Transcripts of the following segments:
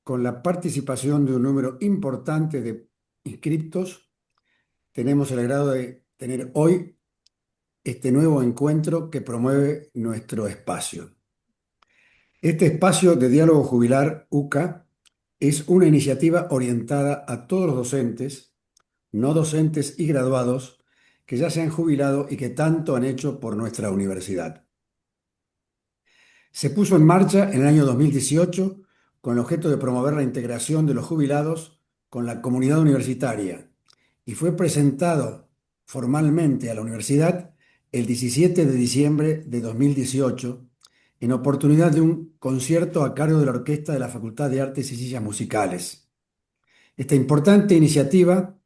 con la participación de un número importante de inscriptos, tenemos el agrado de tener hoy este nuevo encuentro que promueve nuestro espacio. Este espacio de diálogo jubilar UCA es una iniciativa orientada a todos los docentes, no docentes y graduados que ya se han jubilado y que tanto han hecho por nuestra universidad. Se puso en marcha en el año 2018 con el objeto de promover la integración de los jubilados con la comunidad universitaria y fue presentado formalmente a la universidad el 17 de diciembre de 2018 en oportunidad de un concierto a cargo de la Orquesta de la Facultad de Artes y Ciencias Musicales. Esta importante iniciativa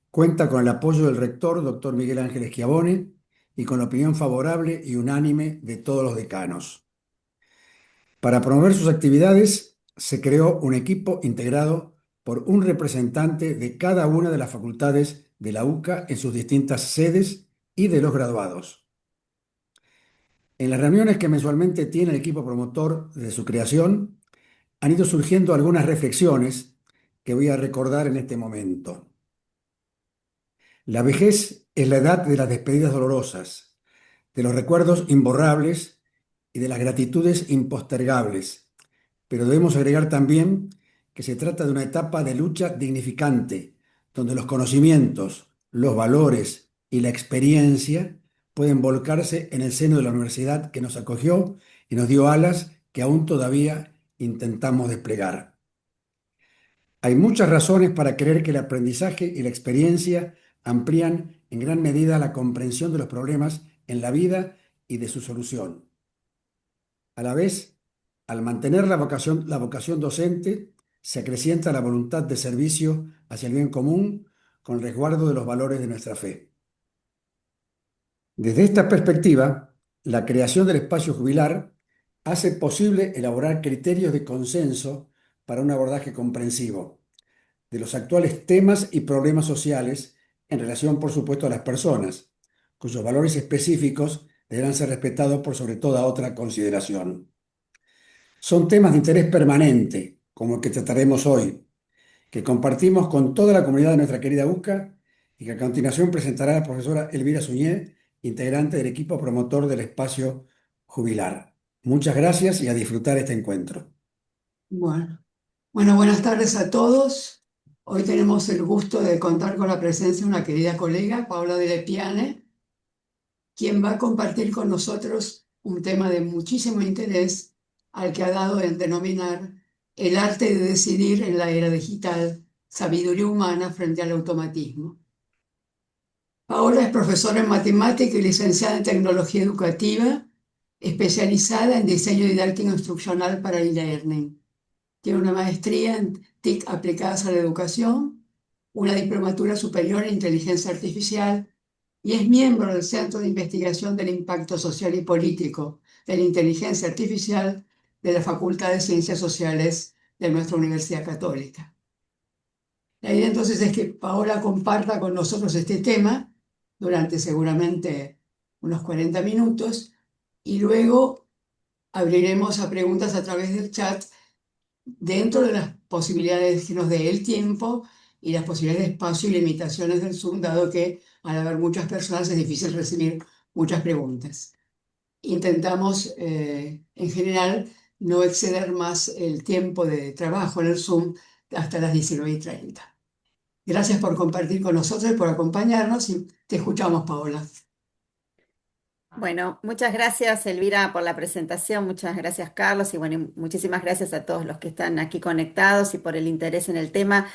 cuenta con el apoyo del rector, doctor Miguel Ángel Schiavone, y con la opinión favorable y unánime de todos los decanos. Para promover sus actividades, se creó un equipo integrado por un representante de cada una de las facultades de la UCA en sus distintas sedes y de los graduados. En las reuniones que mensualmente tiene el equipo promotor de su creación, han ido surgiendo algunas reflexiones que voy a recordar en este momento. La vejez es la edad de las despedidas dolorosas, de los recuerdos imborrables y de las gratitudes impostergables. Pero debemos agregar también que se trata de una etapa de lucha dignificante, donde los conocimientos, los valores y la experiencia pueden volcarse en el seno de la universidad que nos acogió y nos dio alas que aún todavía intentamos desplegar. Hay muchas razones para creer que el aprendizaje y la experiencia amplían en gran medida la comprensión de los problemas en la vida y de su solución. A la vez, al mantener la vocación docente, se acrecienta la voluntad de servicio hacia el bien común con el resguardo de los valores de nuestra fe. Desde esta perspectiva, la creación del espacio jubilar hace posible elaborar criterios de consenso para un abordaje comprensivo de los actuales temas y problemas sociales en relación, por supuesto, a las personas, cuyos valores específicos deberán ser respetados por sobre toda otra consideración. Son temas de interés permanente, como el que trataremos hoy, que compartimos con toda la comunidad de nuestra querida UCA y que a continuación presentará la profesora Elvira Suñé, integrante del equipo promotor del espacio jubilar. Muchas gracias y a disfrutar este encuentro. Bueno, buenas tardes a todos. Hoy tenemos el gusto de contar con la presencia de una querida colega, Paola Delle Piane, quien va a compartir con nosotros un tema de muchísimo interés al que ha dado en denominar el arte de decidir en la era digital, sabiduría humana frente al automatismo. Paola es profesora en matemática y licenciada en tecnología educativa, especializada en diseño didáctico instruccional para e-learning. Tiene una maestría en TIC aplicadas a la educación, una diplomatura superior en inteligencia artificial y es miembro del Centro de Investigación del Impacto Social y Político de la Inteligencia Artificial de la Facultad de Ciencias Sociales de nuestra Universidad Católica. La idea entonces es que Paola comparta con nosotros este tema durante seguramente unos 40 minutos y luego abriremos a preguntas a través del chat dentro de las posibilidades que nos dé el tiempo y las posibilidades de espacio y limitaciones del Zoom, dado que al haber muchas personas es difícil recibir muchas preguntas. Intentamos, en general, no exceder más el tiempo de trabajo en el Zoom hasta las 19:30. Gracias por compartir con nosotros y por acompañarnos y te escuchamos, Paola. Bueno, muchas gracias Elvira por la presentación, muchas gracias Carlos y bueno, y muchísimas gracias a todos los que están aquí conectados y por el interés en el tema.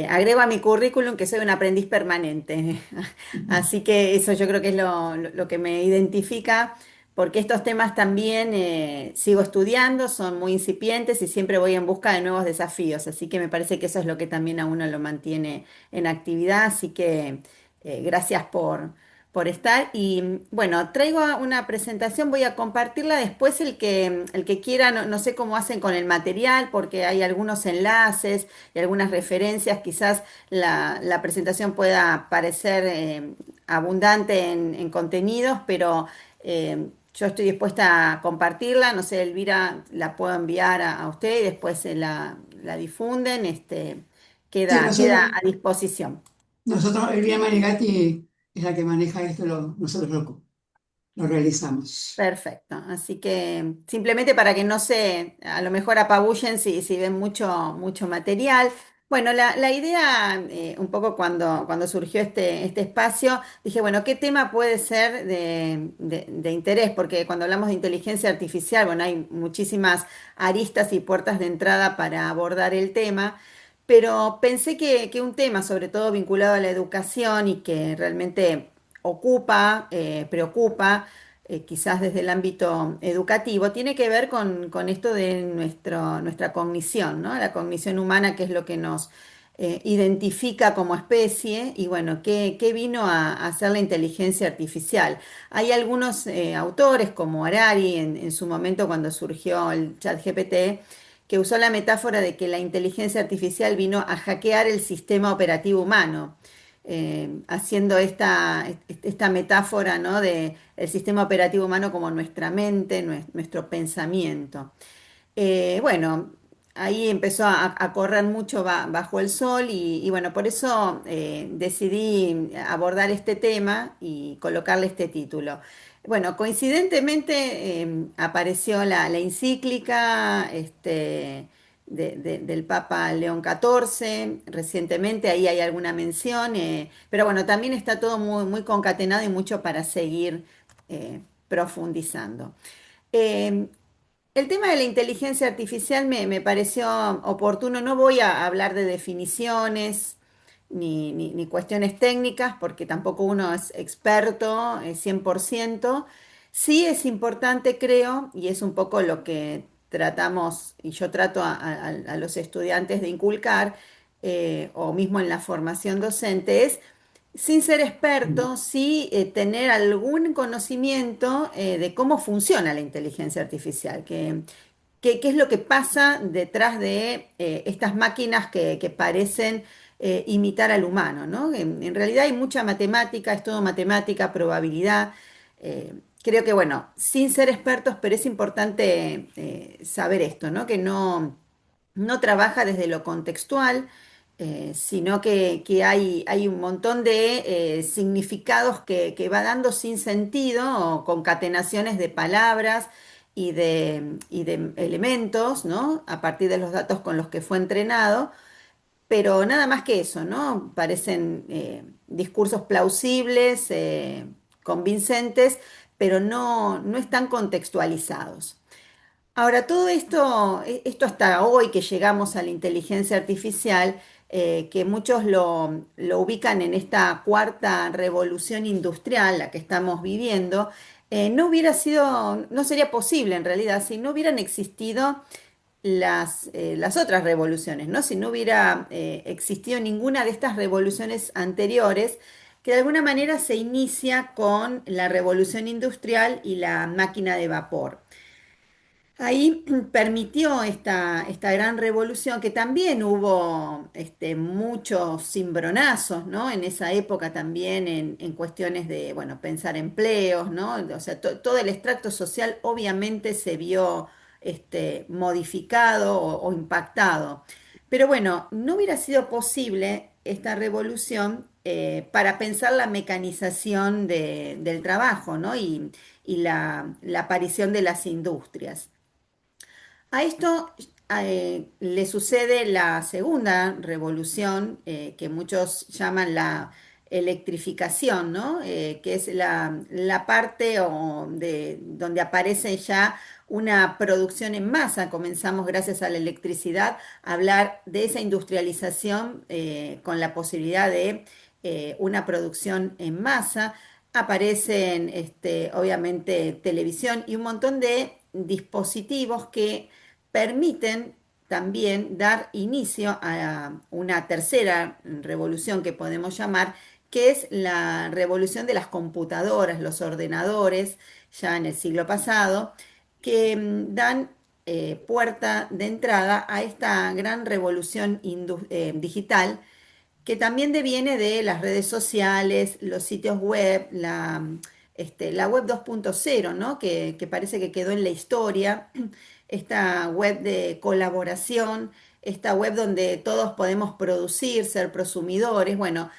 Agrego a mi currículum que soy un aprendiz permanente, así que eso yo creo que es lo que me identifica, porque estos temas también sigo estudiando, son muy incipientes y siempre voy en busca de nuevos desafíos, así que me parece que eso es lo que también a uno lo mantiene en actividad, así que gracias por estar. Y bueno, traigo una presentación, voy a compartirla después el que quiera, no sé cómo hacen con el material, porque hay algunos enlaces y algunas referencias, quizás la presentación pueda parecer abundante en contenidos, pero yo estoy dispuesta a compartirla, no sé, Elvira, la puedo enviar a usted y después la difunden, Sí, queda a disposición. nosotros, Elvira Menegatti es la que maneja esto, nosotros lo realizamos. Perfecto. Así que simplemente para que no se, a lo mejor apabullen si ven mucho material. Bueno, la idea, un poco cuando surgió este espacio, dije, bueno, ¿qué tema puede ser de interés? Porque cuando hablamos de inteligencia artificial, bueno, hay muchísimas aristas y puertas de entrada para abordar el tema. Pero pensé que un tema, sobre todo vinculado a la educación y que realmente ocupa, preocupa, quizás desde el ámbito educativo, tiene que ver con esto de nuestra cognición, ¿no? La cognición humana, que es lo que nos identifica como especie, y bueno, ¿qué vino a hacer la inteligencia artificial? Hay algunos autores, como Harari, en su momento cuando surgió el chat GPT, que usó la metáfora de que la inteligencia artificial vino a hackear el sistema operativo humano, haciendo esta metáfora, ¿no? De el sistema operativo humano como nuestra mente, nuestro pensamiento. Bueno, ahí empezó a correr mucho bajo el sol y bueno, por eso decidí abordar este tema y colocarle este título. Bueno, coincidentemente apareció la encíclica del Papa León XIV recientemente, ahí hay alguna mención, pero bueno, también está todo muy concatenado y mucho para seguir profundizando. Eh, el tema de la inteligencia artificial me pareció oportuno. No voy a hablar de definiciones ni cuestiones técnicas, porque tampoco uno es experto 100%. Sí es importante, creo, y es un poco lo que tratamos, y yo trato a los estudiantes de inculcar, o mismo en la formación docente, es sin ser experto, sí tener algún conocimiento de cómo funciona la inteligencia artificial, qué es lo que pasa detrás de estas máquinas que parecen imitar al humano, ¿no? En realidad hay mucha matemática, es todo matemática, probabilidad. Creo que, bueno, sin ser expertos, pero es importante saber esto, ¿no? Que no trabaja desde lo contextual, sino que hay un montón de significados que va dando sin sentido o concatenaciones de palabras y de elementos, ¿no? A partir de los datos con los que fue entrenado, pero nada más que eso, ¿no? Parecen discursos plausibles, convincentes, pero no están contextualizados. Ahora, todo esto hasta hoy que llegamos a la inteligencia artificial, que muchos lo ubican en esta cuarta revolución industrial, la que estamos viviendo, no sería posible en realidad si no hubieran existido las otras revoluciones, ¿no? Si no hubiera existido ninguna de estas revoluciones anteriores, que de alguna manera se inicia con la revolución industrial y la máquina de vapor. Ahí permitió esta gran revolución, que también hubo muchos cimbronazos, ¿no? En esa época también en cuestiones de, bueno, pensar empleos, ¿no? O sea, todo el extracto social obviamente se vio modificado o impactado. Pero bueno, no hubiera sido posible esta revolución para pensar la mecanización del trabajo, ¿no? Y la aparición de las industrias. A esto le sucede la segunda revolución, que muchos llaman la electrificación, ¿no? Que es la parte donde aparece ya una producción en masa. Comenzamos, gracias a la electricidad, a hablar de esa industrialización con la posibilidad de una producción en masa. Aparecen, obviamente, televisión y un montón de dispositivos que permiten también dar inicio a una tercera revolución que podemos llamar, que es la revolución de las computadoras, los ordenadores, ya en el siglo pasado, que dan puerta de entrada a esta gran revolución digital, que también deviene de las redes sociales, los sitios web, la web 2.0, ¿no? Que parece que quedó en la historia, esta web de colaboración, esta web donde todos podemos producir, ser prosumidores. Bueno,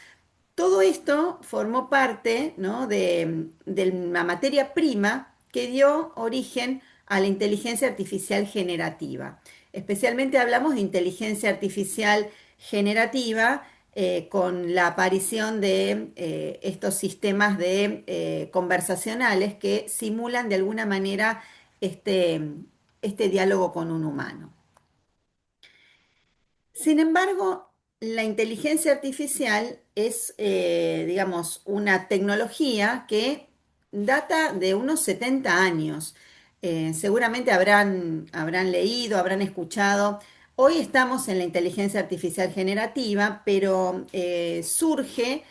todo esto formó parte, ¿no?, de la materia prima que dio origen a la inteligencia artificial generativa. Especialmente hablamos de inteligencia artificial generativa con la aparición de estos sistemas de conversacionales que simulan de alguna manera este, este diálogo con un humano. Sin embargo, la inteligencia artificial es, digamos, una tecnología que data de unos 70 años. Seguramente habrán leído, habrán escuchado. Hoy estamos en la inteligencia artificial generativa, pero surge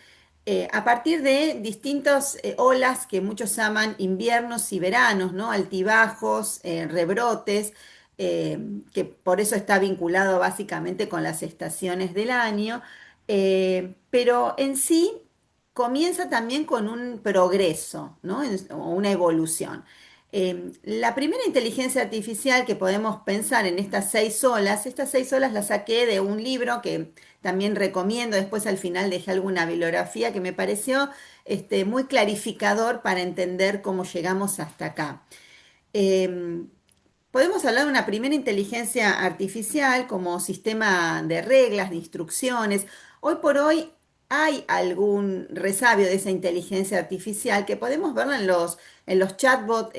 a partir de distintas olas que muchos llaman inviernos y veranos, ¿no? Altibajos, rebrotes, que por eso está vinculado básicamente con las estaciones del año, pero en sí comienza también con un progreso, ¿no? O una evolución. La primera inteligencia artificial que podemos pensar en estas 6 olas las saqué de un libro que también recomiendo, después al final dejé alguna bibliografía que me pareció muy clarificador para entender cómo llegamos hasta acá. Eh, Podemos hablar de una primera inteligencia artificial como sistema de reglas, de instrucciones. Hoy por hoy hay algún resabio de esa inteligencia artificial que podemos verla en los chatbots,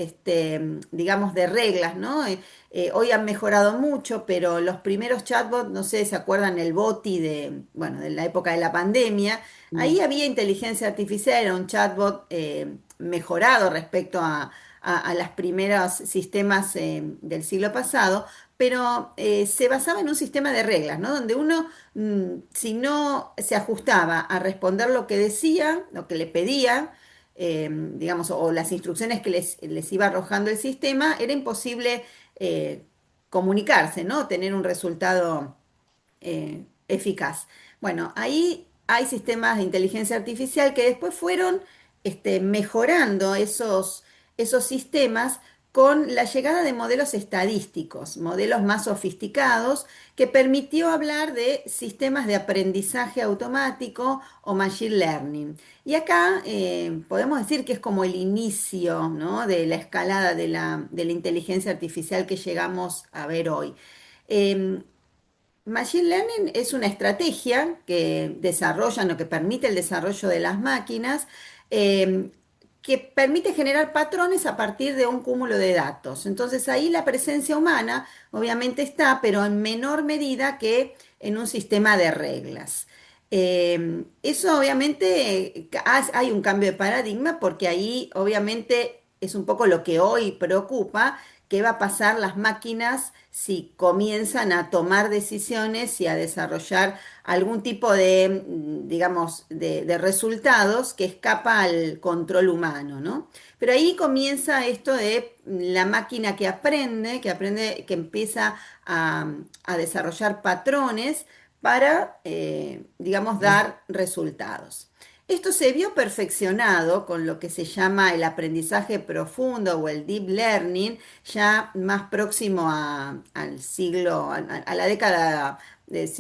digamos, de reglas, ¿no? Hoy han mejorado mucho, pero los primeros chatbots, no sé, ¿se acuerdan el BOTI de, bueno, de la época de la pandemia? Ahí Mm. había inteligencia artificial, era un chatbot mejorado respecto a los primeros sistemas del siglo pasado, pero se basaba en un sistema de reglas, ¿no? Donde uno, si no se ajustaba a responder lo que decía, lo que le pedía, digamos, o las instrucciones que les iba arrojando el sistema, era imposible comunicarse, ¿no? Tener un resultado eficaz. Bueno, ahí hay sistemas de inteligencia artificial que después fueron mejorando esos sistemas con la llegada de modelos estadísticos, modelos más sofisticados, que permitió hablar de sistemas de aprendizaje automático o machine learning. Y acá podemos decir que es como el inicio, ¿no?, de la escalada de la inteligencia artificial que llegamos a ver hoy. Eh, Machine Learning es una estrategia que desarrollan o que permite el desarrollo de las máquinas, eh, que permite generar patrones a partir de un cúmulo de datos. Entonces ahí la presencia humana obviamente está, pero en menor medida que en un sistema de reglas. Eso obviamente hay un cambio de paradigma porque ahí obviamente es un poco lo que hoy preocupa, qué va a pasar las máquinas si comienzan a tomar decisiones y a desarrollar algún tipo de, digamos, de resultados que escapa al control humano, ¿no? Pero ahí comienza esto de la máquina que empieza a desarrollar patrones para, digamos, dar resultados. Esto se vio perfeccionado con lo que se llama el aprendizaje profundo o el deep learning, ya más próximo al siglo, a la década de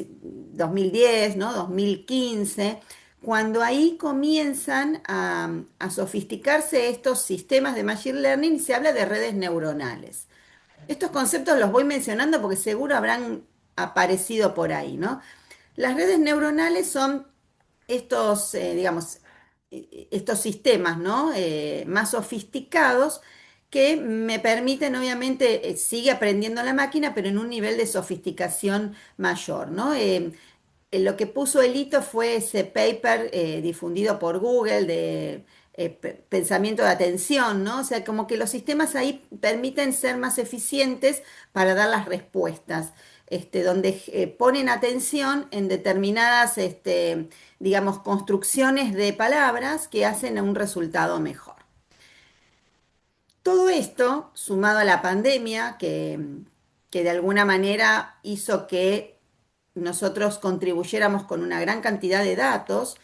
2010, ¿no? 2015, cuando ahí comienzan a sofisticarse estos sistemas de machine learning y se habla de redes neuronales. Estos conceptos los voy mencionando porque seguro habrán aparecido por ahí, ¿no? Las redes neuronales son estos, digamos, estos sistemas, ¿no?, más sofisticados que me permiten, obviamente, sigue aprendiendo la máquina, pero en un nivel de sofisticación mayor, ¿no? Lo que puso el hito fue ese paper difundido por Google de pensamiento de atención, ¿no? O sea, como que los sistemas ahí permiten ser más eficientes para dar las respuestas, donde ponen atención en determinadas, digamos, construcciones de palabras que hacen un resultado mejor. Todo esto, sumado a la pandemia, que de alguna manera hizo que nosotros contribuyéramos con una gran cantidad de datos,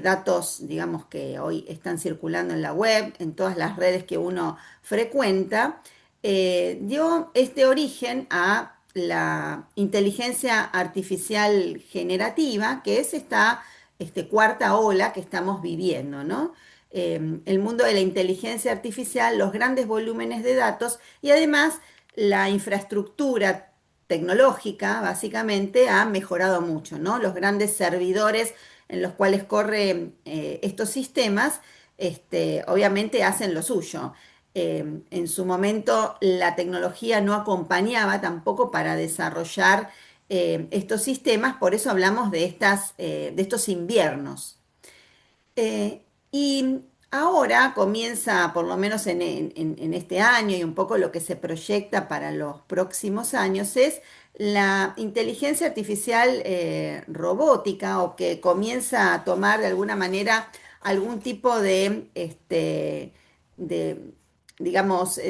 datos, digamos, que hoy están circulando en la web, en todas las redes que uno frecuenta, dio este origen a la inteligencia artificial generativa, que es esta cuarta ola que estamos viviendo, ¿no? El mundo de la inteligencia artificial, los grandes volúmenes de datos y además la infraestructura tecnológica, básicamente, ha mejorado mucho, ¿no? Los grandes servidores en los cuales corren estos sistemas, obviamente hacen lo suyo. En su momento la tecnología no acompañaba tampoco para desarrollar estos sistemas, por eso hablamos de estos inviernos. Y ahora comienza, por lo menos en este año y un poco lo que se proyecta para los próximos años, es la inteligencia artificial robótica o que comienza a tomar de alguna manera algún tipo de digamos,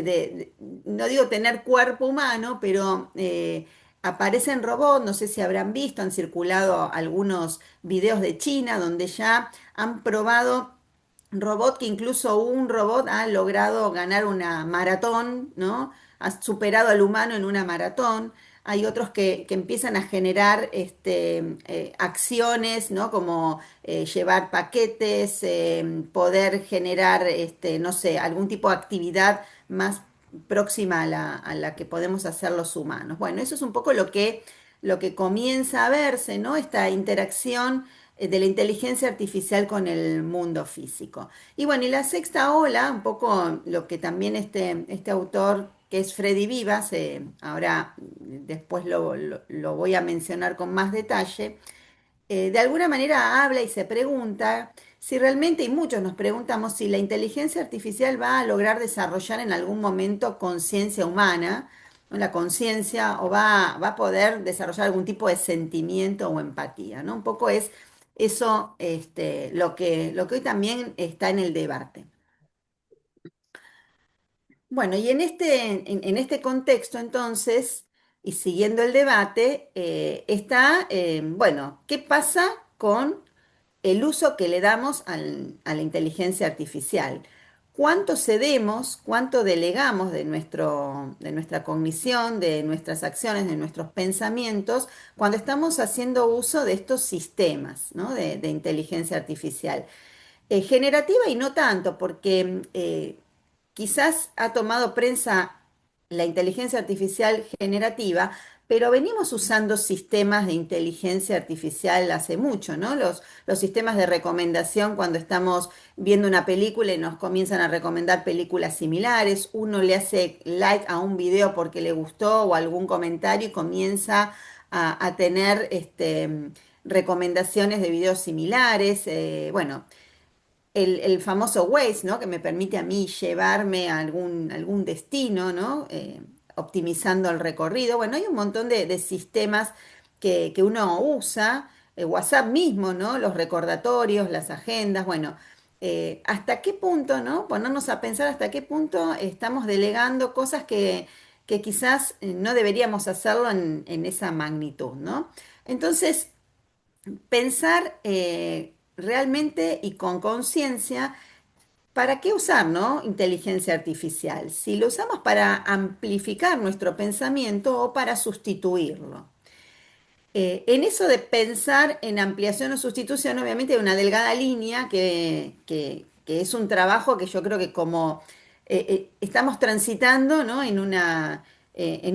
no digo tener cuerpo humano, pero aparecen robots, no sé si habrán visto, han circulado algunos videos de China donde ya han probado robot que incluso un robot ha logrado ganar una maratón, ¿no? Ha superado al humano en una maratón. Hay otros que empiezan a generar acciones, ¿no? Como llevar paquetes, poder generar, no sé, algún tipo de actividad más próxima a la que podemos hacer los humanos. Bueno, eso es un poco lo que comienza a verse, ¿no? Esta interacción de la inteligencia artificial con el mundo físico. Y bueno, y la sexta ola, un poco lo que también este autor, que es Freddy Vivas, ahora después lo voy a mencionar con más detalle, de alguna manera habla y se pregunta si realmente, y muchos nos preguntamos, si la inteligencia artificial va a lograr desarrollar en algún momento conciencia humana, ¿no? La conciencia, o va a poder desarrollar algún tipo de sentimiento o empatía, ¿no? Un poco es eso lo que hoy también está en el debate. Bueno, y en este contexto, entonces, y siguiendo el debate, está, bueno, ¿qué pasa con el uso que le damos a la inteligencia artificial? ¿Cuánto cedemos, cuánto delegamos de nuestra cognición, de nuestras acciones, de nuestros pensamientos, cuando estamos haciendo uso de estos sistemas, ¿no? de inteligencia artificial? Generativa y no tanto, porque quizás ha tomado prensa la inteligencia artificial generativa, pero venimos usando sistemas de inteligencia artificial hace mucho, ¿no? Los sistemas de recomendación cuando estamos viendo una película y nos comienzan a recomendar películas similares, uno le hace like a un video porque le gustó o algún comentario y comienza a tener recomendaciones de videos similares. Bueno, el famoso Waze, ¿no? Que me permite a mí llevarme a algún destino, ¿no? Optimizando el recorrido. Bueno, hay un montón de sistemas que uno usa, WhatsApp mismo, ¿no? Los recordatorios, las agendas, bueno. ¿Hasta qué punto, ¿no? Ponernos a pensar hasta qué punto estamos delegando cosas que quizás no deberíamos hacerlo en esa magnitud, ¿no? Entonces, pensar realmente y con conciencia, ¿para qué usar, no? Inteligencia artificial. Si lo usamos para amplificar nuestro pensamiento o para sustituirlo. En eso de pensar en ampliación o sustitución, obviamente hay una delgada línea que es un trabajo que yo creo que como estamos transitando, ¿no? En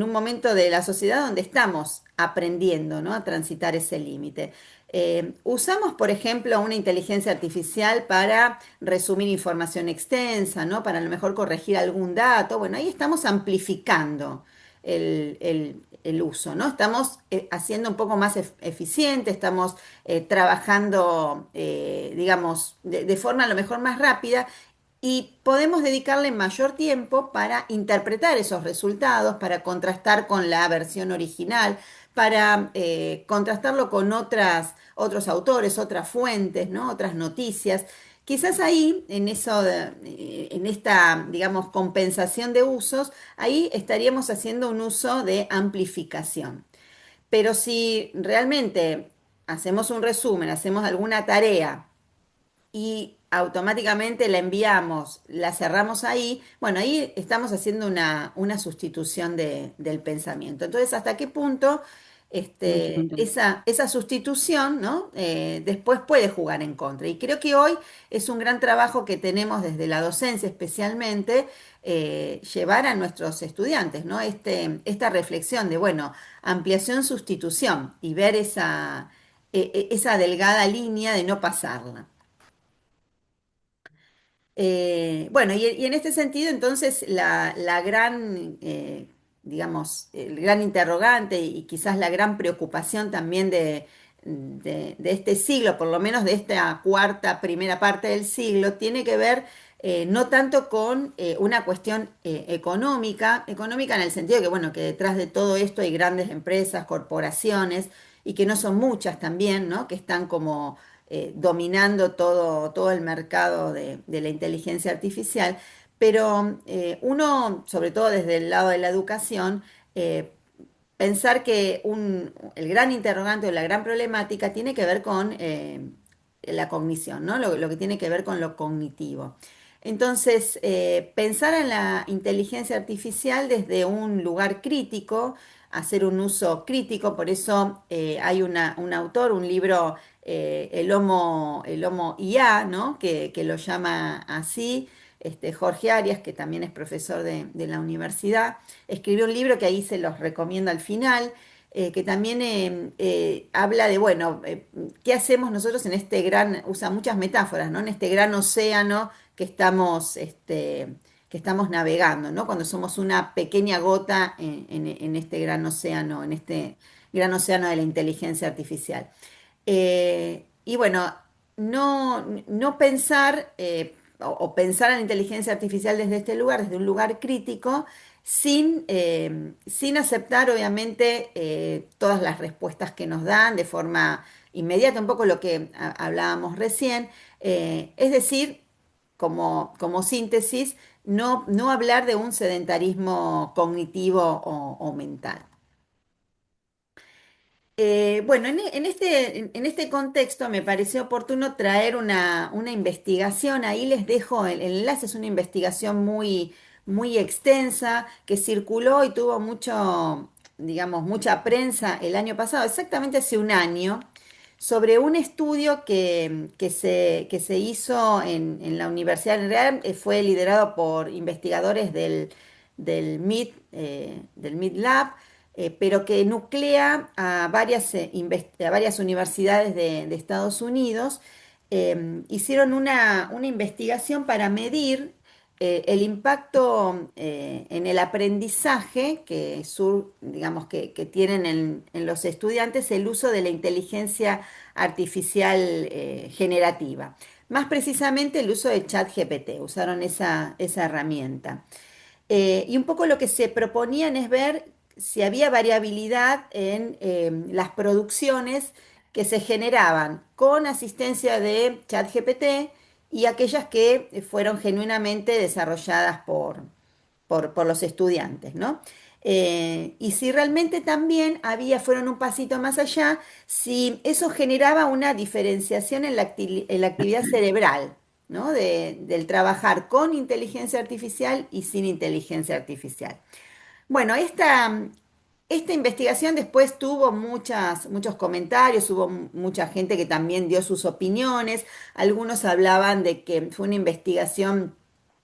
un momento de la sociedad donde estamos aprendiendo, ¿no? A transitar ese límite. Usamos, por ejemplo, una inteligencia artificial para resumir información extensa, ¿no? Para a lo mejor corregir algún dato. Bueno, ahí estamos amplificando el uso, ¿no? Estamos haciendo un poco más eficiente, estamos trabajando, digamos, de forma a lo mejor más rápida y podemos dedicarle mayor tiempo para interpretar esos resultados, para contrastar con la versión original, para contrastarlo con otros autores, otras fuentes, ¿no? Otras noticias. Quizás ahí, en esta, digamos, compensación de usos, ahí estaríamos haciendo un uso de amplificación. Pero si realmente hacemos un resumen, hacemos alguna tarea y automáticamente la enviamos, la cerramos ahí, bueno, ahí estamos haciendo una sustitución del pensamiento. Entonces, ¿hasta qué punto esa sustitución, ¿no? Después puede jugar en contra? Y creo que hoy es un gran trabajo que tenemos desde la docencia especialmente, llevar a nuestros estudiantes, ¿no? Esta reflexión de, bueno, ampliación, sustitución y ver esa delgada línea de no pasarla. Bueno, y en este sentido, entonces, la gran, digamos, el gran interrogante y quizás la gran preocupación también de este siglo, por lo menos de esta primera parte del siglo, tiene que ver no tanto con una cuestión económica en el sentido de que, bueno, que detrás de todo esto hay grandes empresas, corporaciones, y que no son muchas también, ¿no? Que están como dominando todo el mercado de la inteligencia artificial, pero uno, sobre todo desde el lado de la educación, eh, pensar que el gran interrogante o la gran problemática tiene que ver con la cognición, ¿no? Lo que tiene que ver con lo cognitivo. Entonces, pensar en la inteligencia artificial desde un lugar crítico, hacer un uso crítico, por eso hay un autor, un libro, el Homo IA, ¿no? Que lo llama así, Jorge Arias, que también es profesor de la universidad, escribió un libro que ahí se los recomiendo al final, que también habla de, bueno, ¿qué hacemos nosotros en este usa muchas metáforas, ¿no? En este gran océano que estamos navegando, ¿no? Cuando somos una pequeña gota en este gran océano, en este gran océano de la inteligencia artificial. Y bueno, no pensar o pensar en la inteligencia artificial desde este lugar, desde un lugar crítico, sin aceptar obviamente todas las respuestas que nos dan de forma inmediata, un poco lo que hablábamos recién, es decir, como síntesis, no hablar de un sedentarismo cognitivo o mental. Bueno, en este contexto me pareció oportuno traer una investigación. Ahí les dejo el enlace, es una investigación muy extensa que circuló y tuvo digamos, mucha prensa el año pasado, exactamente hace un año, sobre un estudio que se hizo en la universidad. En realidad fue liderado por investigadores del MIT Lab, pero que nuclea a varias universidades de Estados Unidos. Hicieron una investigación para medir el impacto en el aprendizaje digamos, que tienen en los estudiantes el uso de la inteligencia artificial generativa. Más precisamente el uso de ChatGPT, usaron esa herramienta. Y un poco lo que se proponían es ver si había variabilidad en las producciones que se generaban con asistencia de ChatGPT y aquellas que fueron genuinamente desarrolladas por los estudiantes, ¿no? Y si realmente también fueron un pasito más allá, si eso generaba una diferenciación en la actividad cerebral, ¿no? Del trabajar con inteligencia artificial y sin inteligencia artificial. Bueno, esta investigación después tuvo muchos comentarios, hubo mucha gente que también dio sus opiniones, algunos hablaban de que fue una investigación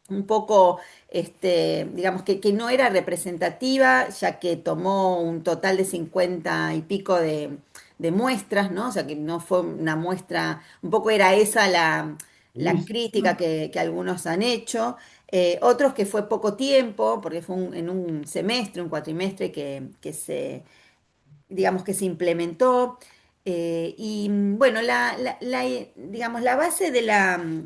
un poco, digamos, que no era representativa, ya que tomó un total de 50 y pico de muestras, ¿no? O sea, que no fue una muestra, un poco era esa la crítica que algunos han hecho. Otros que fue poco tiempo, porque fue en un semestre, un cuatrimestre digamos, que se implementó. Y bueno, digamos, la base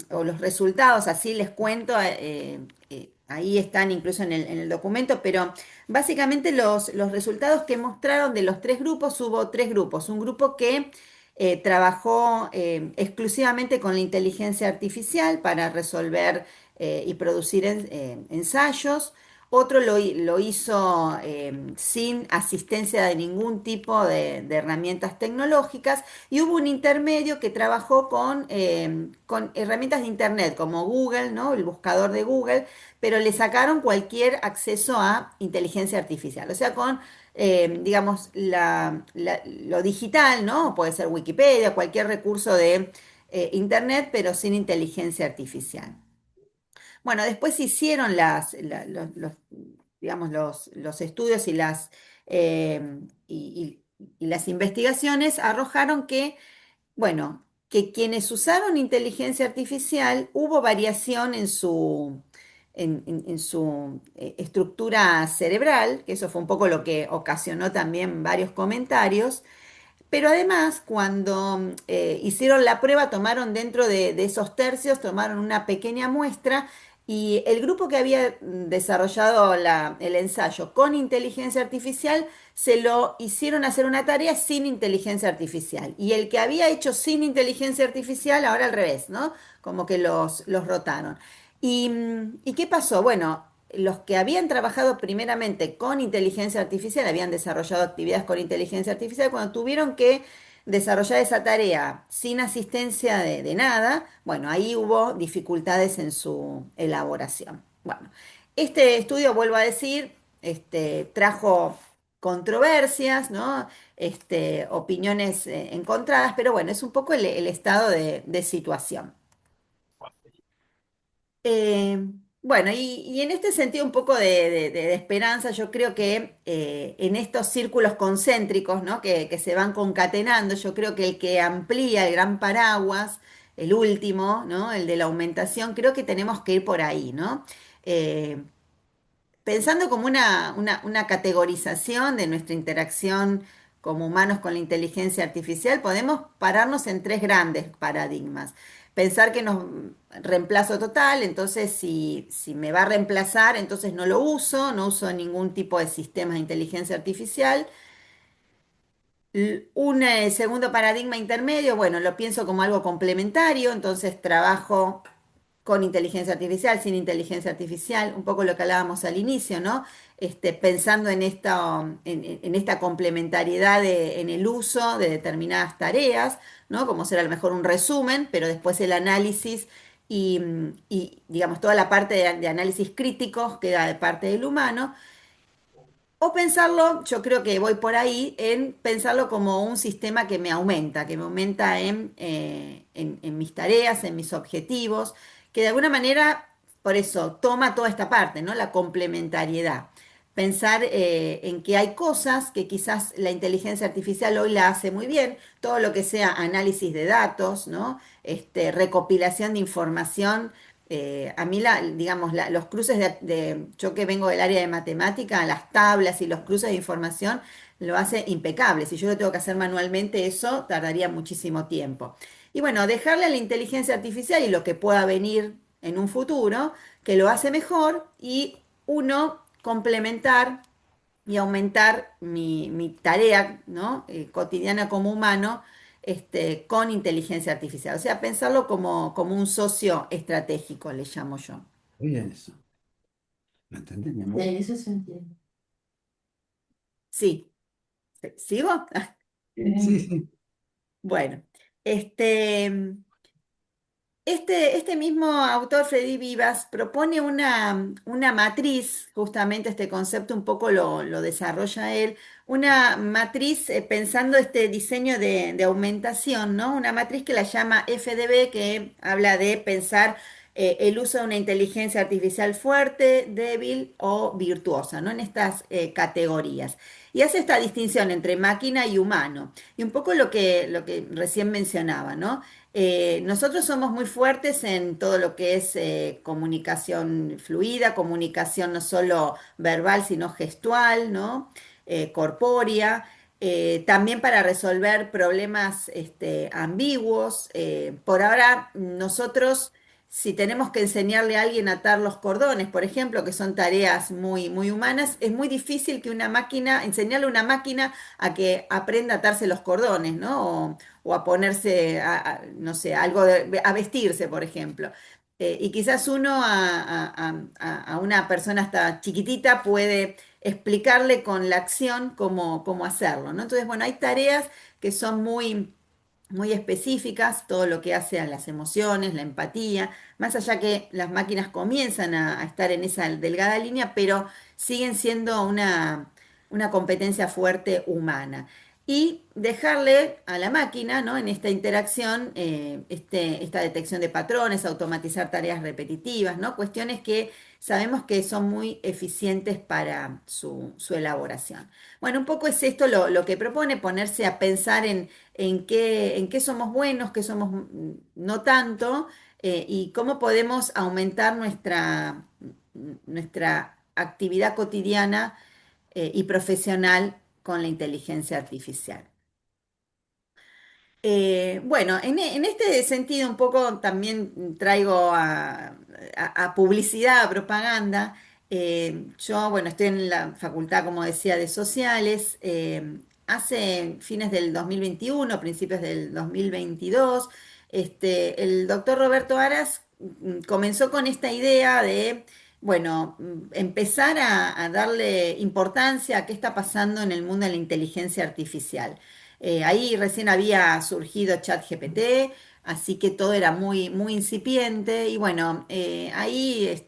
o los resultados, así les cuento, ahí están incluso en el documento, pero básicamente los resultados que mostraron de los tres grupos, hubo tres grupos. Un grupo que trabajó exclusivamente con la inteligencia artificial para resolver y producir ensayos. otro lo hizo sin asistencia de ningún tipo de herramientas tecnológicas y hubo un intermedio que trabajó con herramientas de Internet como Google, ¿no? El buscador de Google, pero le sacaron cualquier acceso a inteligencia artificial, o sea, con digamos, lo digital, ¿no? Puede ser Wikipedia, cualquier recurso de Internet, pero sin inteligencia artificial. Bueno, después se hicieron digamos, los estudios y las investigaciones arrojaron que, bueno, que quienes usaron inteligencia artificial hubo variación en su estructura cerebral, que eso fue un poco lo que ocasionó también varios comentarios, pero además, cuando hicieron la prueba, tomaron dentro de esos tercios, tomaron una pequeña muestra y el grupo que había desarrollado el ensayo con inteligencia artificial se lo hicieron hacer una tarea sin inteligencia artificial. Y el que había hecho sin inteligencia artificial, ahora al revés, ¿no? Como que los rotaron. ¿Y qué pasó? Bueno, los que habían trabajado primeramente con inteligencia artificial, habían desarrollado actividades con inteligencia artificial, cuando tuvieron que desarrollar esa tarea sin asistencia de nada, bueno, ahí hubo dificultades en su elaboración. Bueno, este estudio, vuelvo a decir, trajo controversias, ¿no? Opiniones encontradas, pero bueno, es un poco el estado de situación. Eh, bueno, y en este sentido un poco de esperanza, yo creo que en estos círculos concéntricos, ¿no? que se van concatenando, yo creo que el que amplía el gran paraguas, el último, ¿no? El de la aumentación, creo que tenemos que ir por ahí, ¿no? Eh, Pensando como una categorización de nuestra interacción como humanos con la inteligencia artificial, podemos pararnos en tres grandes paradigmas. Pensar que nos reemplazo total, entonces si me va a reemplazar, entonces no lo uso, no uso ningún tipo de sistema de inteligencia artificial. Un segundo paradigma intermedio, bueno, lo pienso como algo complementario, entonces trabajo con inteligencia artificial, sin inteligencia artificial, un poco lo que hablábamos al inicio, ¿no? Pensando en esta complementariedad en el uso de determinadas tareas, ¿no? Como ser a lo mejor un resumen, pero después el análisis digamos, toda la parte de análisis críticos queda de parte del humano. O pensarlo, yo creo que voy por ahí, en pensarlo como un sistema que me aumenta en mis tareas, en mis objetivos, que de alguna manera, por eso, toma toda esta parte, ¿no? La complementariedad. Pensar en que hay cosas que quizás la inteligencia artificial hoy la hace muy bien, todo lo que sea análisis de datos, ¿no? Recopilación de información, a mí, digamos, los cruces yo que vengo del área de matemática, las tablas y los cruces de información lo hace impecable. Si yo lo tengo que hacer manualmente, eso tardaría muchísimo tiempo. Y bueno, dejarle a la inteligencia artificial y lo que pueda venir en un futuro, que lo hace mejor y uno complementar y aumentar mi tarea, ¿no? Cotidiana como humano, con inteligencia artificial. O sea, pensarlo como un socio estratégico, le llamo yo. Bien eso. ¿Lo entendés, mi amor? Sí, eso se entiende. Sí, ¿sigo? Sí, sí. Bueno, este, este mismo autor, Freddy Vivas, propone una matriz, justamente este concepto un poco lo desarrolla él, una matriz pensando este diseño de aumentación, ¿no? Una matriz que la llama FDB, que habla de pensar el uso de una inteligencia artificial fuerte, débil o virtuosa, ¿no? En estas categorías. Y hace esta distinción entre máquina y humano. Y un poco lo que recién mencionaba, ¿no? Nosotros somos muy fuertes en todo lo que es comunicación fluida, comunicación no solo verbal, sino gestual, ¿no? Corpórea, también para resolver problemas ambiguos. Por ahora, nosotros, si tenemos que enseñarle a alguien a atar los cordones, por ejemplo, que son tareas muy, muy humanas, es muy difícil que una máquina, enseñarle a una máquina a que aprenda a atarse los cordones, ¿no? O a ponerse, no sé, a vestirse, por ejemplo. Y quizás uno a una persona hasta chiquitita puede explicarle con la acción cómo hacerlo, ¿no? Entonces, bueno, hay tareas que son muy específicas, todo lo que hace a las emociones, la empatía, más allá que las máquinas comienzan a estar en esa delgada línea, pero siguen siendo una competencia fuerte humana. Y dejarle a la máquina, ¿no? En esta interacción, esta detección de patrones, automatizar tareas repetitivas, ¿no? Cuestiones que sabemos que son muy eficientes para su elaboración. Bueno, un poco es esto lo que propone, ponerse a pensar en qué somos buenos, qué somos no tanto, y cómo podemos aumentar nuestra actividad cotidiana y profesional con la inteligencia artificial. Bueno, en este sentido un poco también traigo a publicidad, a propaganda. Yo, bueno, estoy en la facultad, como decía, de sociales. Hace fines del 2021, principios del 2022, el doctor Roberto Aras comenzó con esta idea de, bueno, empezar a darle importancia a qué está pasando en el mundo de la inteligencia artificial. Ahí recién había surgido ChatGPT, así que todo era muy incipiente y bueno, ahí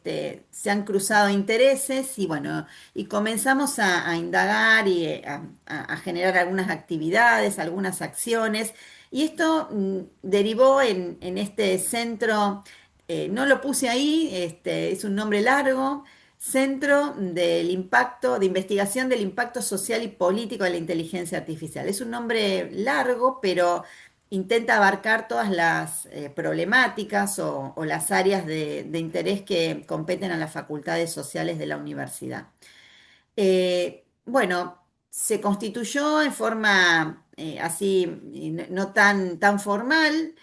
se han cruzado intereses y bueno, y comenzamos a indagar y a generar algunas actividades, algunas acciones y esto derivó en este centro, no lo puse ahí, es un nombre largo. Centro del Impacto, de Investigación del Impacto Social y Político de la Inteligencia Artificial. Es un nombre largo, pero intenta abarcar todas las problemáticas o las áreas de interés que competen a las facultades sociales de la universidad. Bueno, se constituyó en forma así, no tan formal,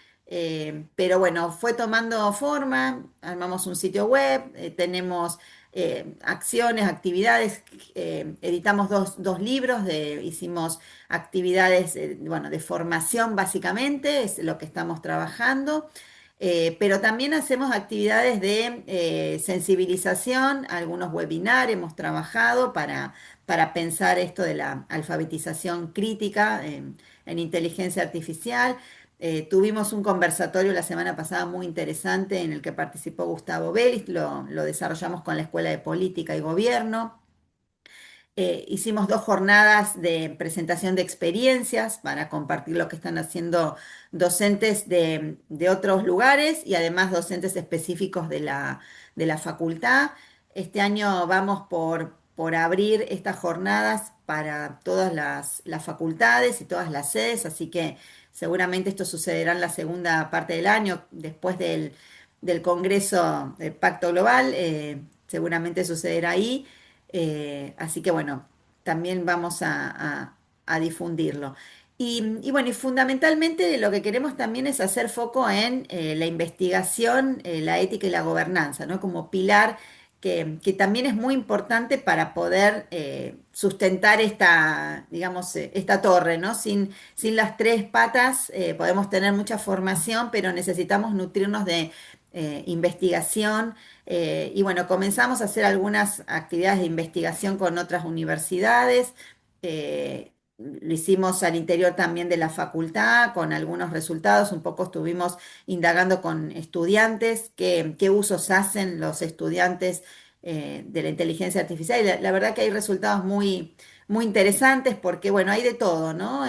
pero bueno, fue tomando forma, armamos un sitio web, tenemos acciones, actividades, editamos dos libros, hicimos actividades, bueno, de formación básicamente, es lo que estamos trabajando. Pero también hacemos actividades de sensibilización, algunos webinars hemos trabajado para pensar esto de la alfabetización crítica en inteligencia artificial. Tuvimos un conversatorio la semana pasada muy interesante en el que participó Gustavo Vélez, lo desarrollamos con la Escuela de Política y Gobierno. Hicimos 2 jornadas de presentación de experiencias para compartir lo que están haciendo docentes de otros lugares y además docentes específicos de la facultad. Este año vamos por abrir estas jornadas para todas las facultades y todas las sedes, así que seguramente esto sucederá en la segunda parte del año, después del Congreso del Pacto Global, seguramente sucederá ahí. Así que bueno, también vamos a difundirlo. Y bueno, y fundamentalmente lo que queremos también es hacer foco en la investigación, la ética y la gobernanza, ¿no? Como pilar que también es muy importante para poder sustentar esta, digamos, esta torre, ¿no? Sin las 3 patas podemos tener mucha formación, pero necesitamos nutrirnos de investigación y bueno, comenzamos a hacer algunas actividades de investigación con otras universidades. Lo hicimos al interior también de la facultad con algunos resultados. Un poco estuvimos indagando con estudiantes qué usos hacen los estudiantes de la inteligencia artificial. Y la verdad que hay resultados muy interesantes porque, bueno, hay de todo, ¿no?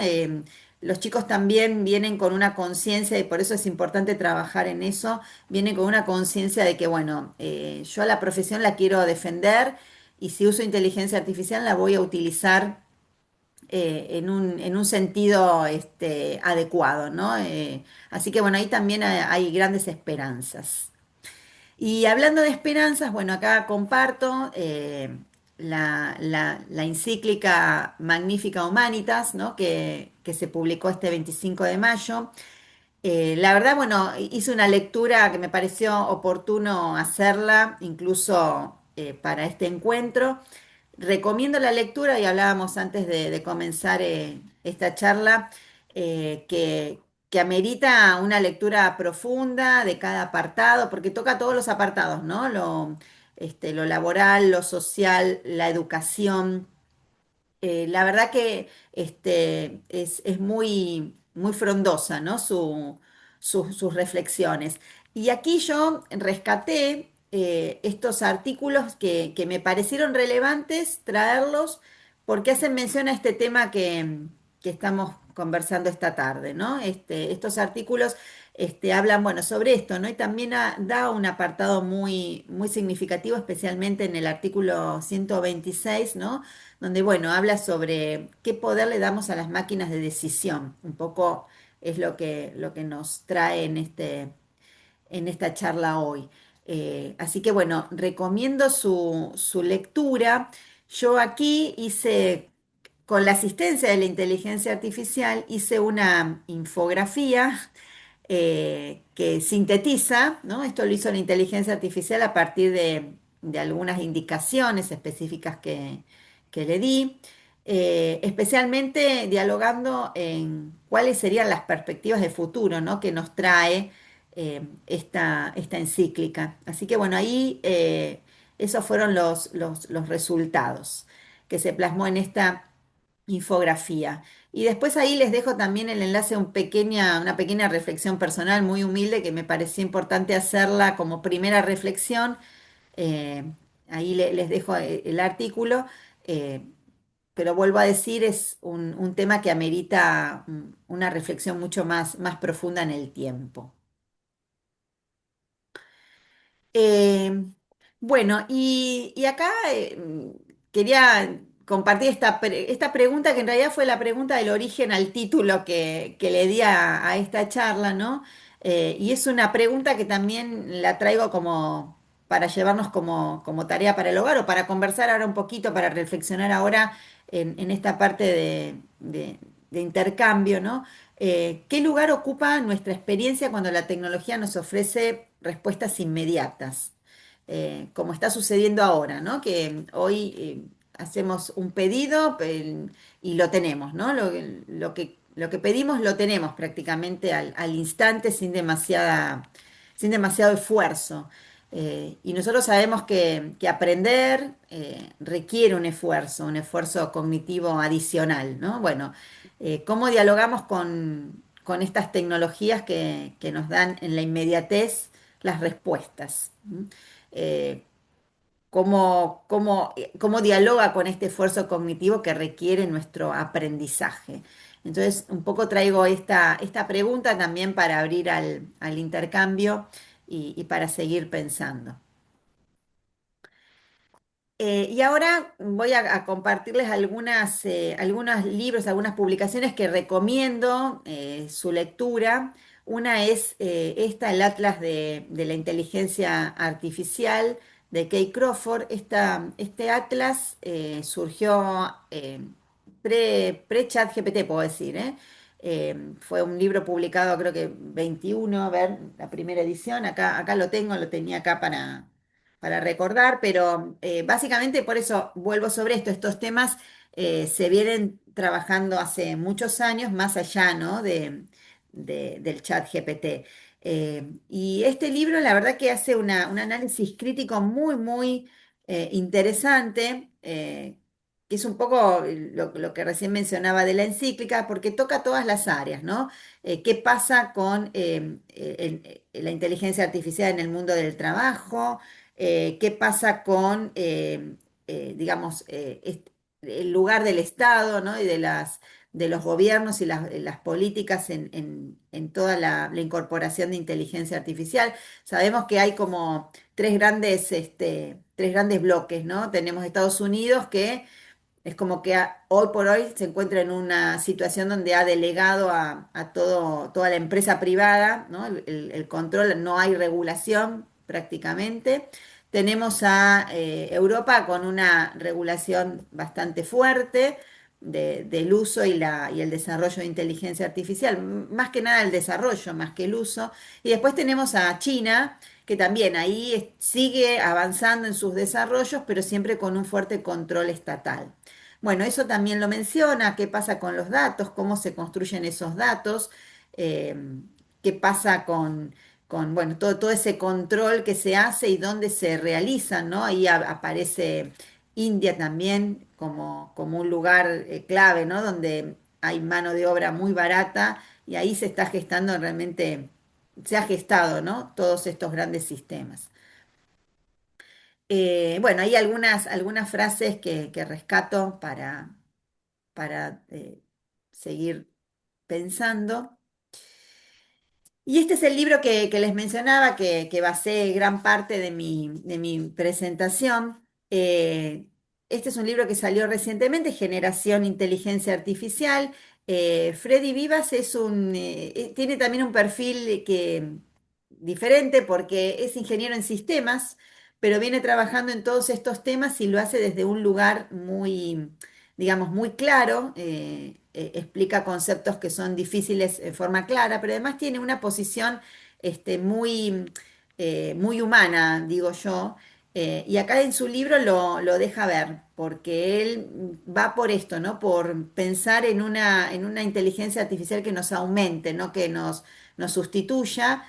Los chicos también vienen con una conciencia y por eso es importante trabajar en eso, vienen con una conciencia de que, bueno, yo a la profesión la quiero defender y si uso inteligencia artificial la voy a utilizar en un sentido adecuado, ¿no? Así que, bueno, ahí también hay grandes esperanzas. Y hablando de esperanzas, bueno, acá comparto la encíclica Magnifica Humanitas, ¿no? que se publicó este 25 de mayo. La verdad, bueno, hice una lectura que me pareció oportuno hacerla, incluso para este encuentro. Recomiendo la lectura y hablábamos antes de comenzar esta charla, que que amerita una lectura profunda de cada apartado, porque toca todos los apartados, ¿no? Lo laboral, lo social, la educación. La verdad que es muy, muy frondosa, ¿no? Sus reflexiones. Y aquí yo rescaté estos artículos que me parecieron relevantes traerlos porque hacen mención a este tema que estamos conversando esta tarde, ¿no? Estos artículos hablan, bueno, sobre esto, ¿no? Y también da un apartado muy, muy significativo, especialmente en el artículo 126, ¿no? Donde, bueno, habla sobre qué poder le damos a las máquinas de decisión. Un poco es lo que nos trae en esta charla hoy. Así que, bueno, recomiendo su lectura. Yo aquí hice, con la asistencia de la inteligencia artificial, hice una infografía que sintetiza, ¿no? Esto lo hizo la inteligencia artificial a partir de algunas indicaciones específicas que le di, especialmente dialogando en cuáles serían las perspectivas de futuro, ¿no? Que nos trae esta encíclica. Así que bueno, ahí esos fueron los resultados que se plasmó en esta infografía. Y después ahí les dejo también el enlace a una pequeña reflexión personal muy humilde que me pareció importante hacerla como primera reflexión. Eh, Ahí les dejo el artículo, eh, pero vuelvo a decir, es un tema que amerita una reflexión mucho más profunda en el tiempo. Eh, bueno, y acá quería compartir esta pregunta que en realidad fue la pregunta del origen al título que le di a esta charla, ¿no? Y es una pregunta que también la traigo como para llevarnos como tarea para el hogar o para conversar ahora un poquito, para reflexionar ahora en esta parte de intercambio, ¿no? ¿Qué lugar ocupa nuestra experiencia cuando la tecnología nos ofrece respuestas inmediatas? Como está sucediendo ahora, ¿no? Que hoy hacemos un pedido y lo tenemos, ¿no? Lo que pedimos lo tenemos prácticamente al instante sin demasiado esfuerzo. Y nosotros sabemos que aprender requiere un esfuerzo cognitivo adicional, ¿no? Bueno, ¿cómo dialogamos con estas tecnologías que nos dan en la inmediatez las respuestas? ¿Mm? Eh, cómo dialoga con este esfuerzo cognitivo que requiere nuestro aprendizaje. Entonces, un poco traigo esta pregunta también para abrir al intercambio y para seguir pensando. Y ahora voy a compartirles algunos libros, algunas publicaciones que recomiendo su lectura. Una es el Atlas de la Inteligencia Artificial de Kay Crawford. Este atlas surgió pre-ChatGPT, puedo decir, ¿eh? Fue un libro publicado, creo que 21, a ver, la primera edición. Acá lo tenía acá para recordar, pero básicamente por eso vuelvo sobre esto. Estos temas se vienen trabajando hace muchos años, más allá, ¿no? Del chat GPT. Y este libro, la verdad que hace un análisis crítico muy, muy interesante, que es un poco lo que recién mencionaba de la encíclica, porque toca todas las áreas, ¿no? ¿Qué pasa con la inteligencia artificial en el mundo del trabajo? ¿Qué pasa con, digamos, el lugar del Estado, ¿no? Y de los gobiernos y las políticas en toda la incorporación de inteligencia artificial? Sabemos que hay como tres grandes bloques, ¿no? Tenemos Estados Unidos que es como que hoy por hoy se encuentra en una situación donde ha delegado toda la empresa privada, ¿no? El control, no hay regulación prácticamente. Tenemos a Europa con una regulación bastante fuerte del uso y el desarrollo de inteligencia artificial, más que nada el desarrollo, más que el uso. Y después tenemos a China, que también ahí sigue avanzando en sus desarrollos, pero siempre con un fuerte control estatal. Bueno, eso también lo menciona, qué pasa con los datos, cómo se construyen esos datos. eh, qué pasa bueno, todo ese control que se hace y dónde se realiza, ¿no? Ahí aparece India también como un lugar clave, ¿no? Donde hay mano de obra muy barata y ahí se está gestando realmente, se ha gestado, ¿no? Todos estos grandes sistemas. Bueno, hay algunas frases que rescato para seguir pensando. Y este es el libro que les mencionaba, que basé gran parte de mi presentación. Este es un libro que salió recientemente, Generación Inteligencia Artificial. Freddy Vivas tiene también un perfil diferente porque es ingeniero en sistemas, pero viene trabajando en todos estos temas y lo hace desde un lugar muy, digamos, muy claro, explica conceptos que son difíciles en forma clara, pero además tiene una posición muy humana, digo yo, y acá en su libro lo deja ver, porque él va por esto, ¿no? Por pensar en una inteligencia artificial que nos aumente, no que nos sustituya,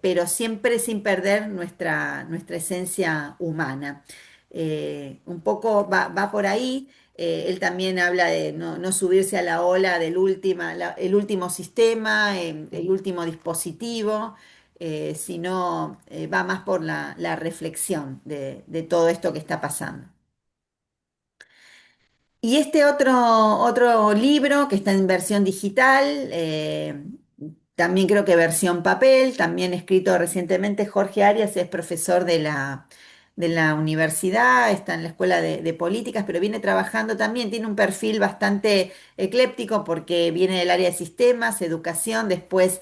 pero siempre sin perder nuestra esencia humana. Un poco va por ahí. Él también habla de no subirse a la ola el último sistema, el último dispositivo, sino va más por la reflexión de todo esto que está pasando. Y este otro libro que está en versión digital, también creo que versión papel, también escrito recientemente. Jorge Arias es profesor de la universidad, está en la Escuela de Políticas, pero viene trabajando también, tiene un perfil bastante ecléptico porque viene del área de sistemas, educación, después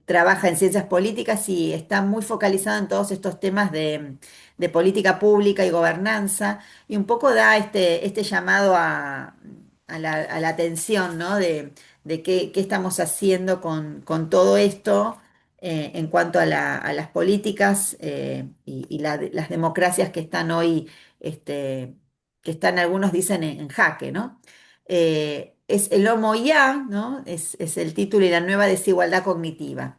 trabaja en ciencias políticas y está muy focalizado en todos estos temas de política pública y gobernanza y un poco da este llamado a la atención, ¿no? De qué estamos haciendo con todo esto en cuanto a las políticas y las democracias que están hoy, que están, algunos dicen, en jaque, ¿no? Es el Homo Ya, ¿no? Es el título y la nueva desigualdad cognitiva.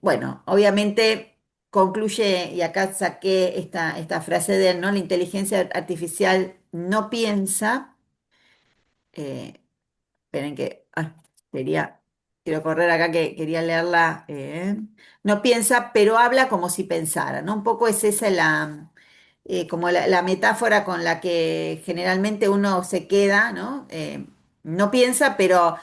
Bueno, obviamente concluye, y acá saqué esta frase de él, ¿no? La inteligencia artificial no piensa, eh, esperen que, quiero correr acá que quería leerla, no piensa, pero habla como si pensara, ¿no? Un poco es esa como la metáfora con la que generalmente uno se queda, ¿no? No piensa, pero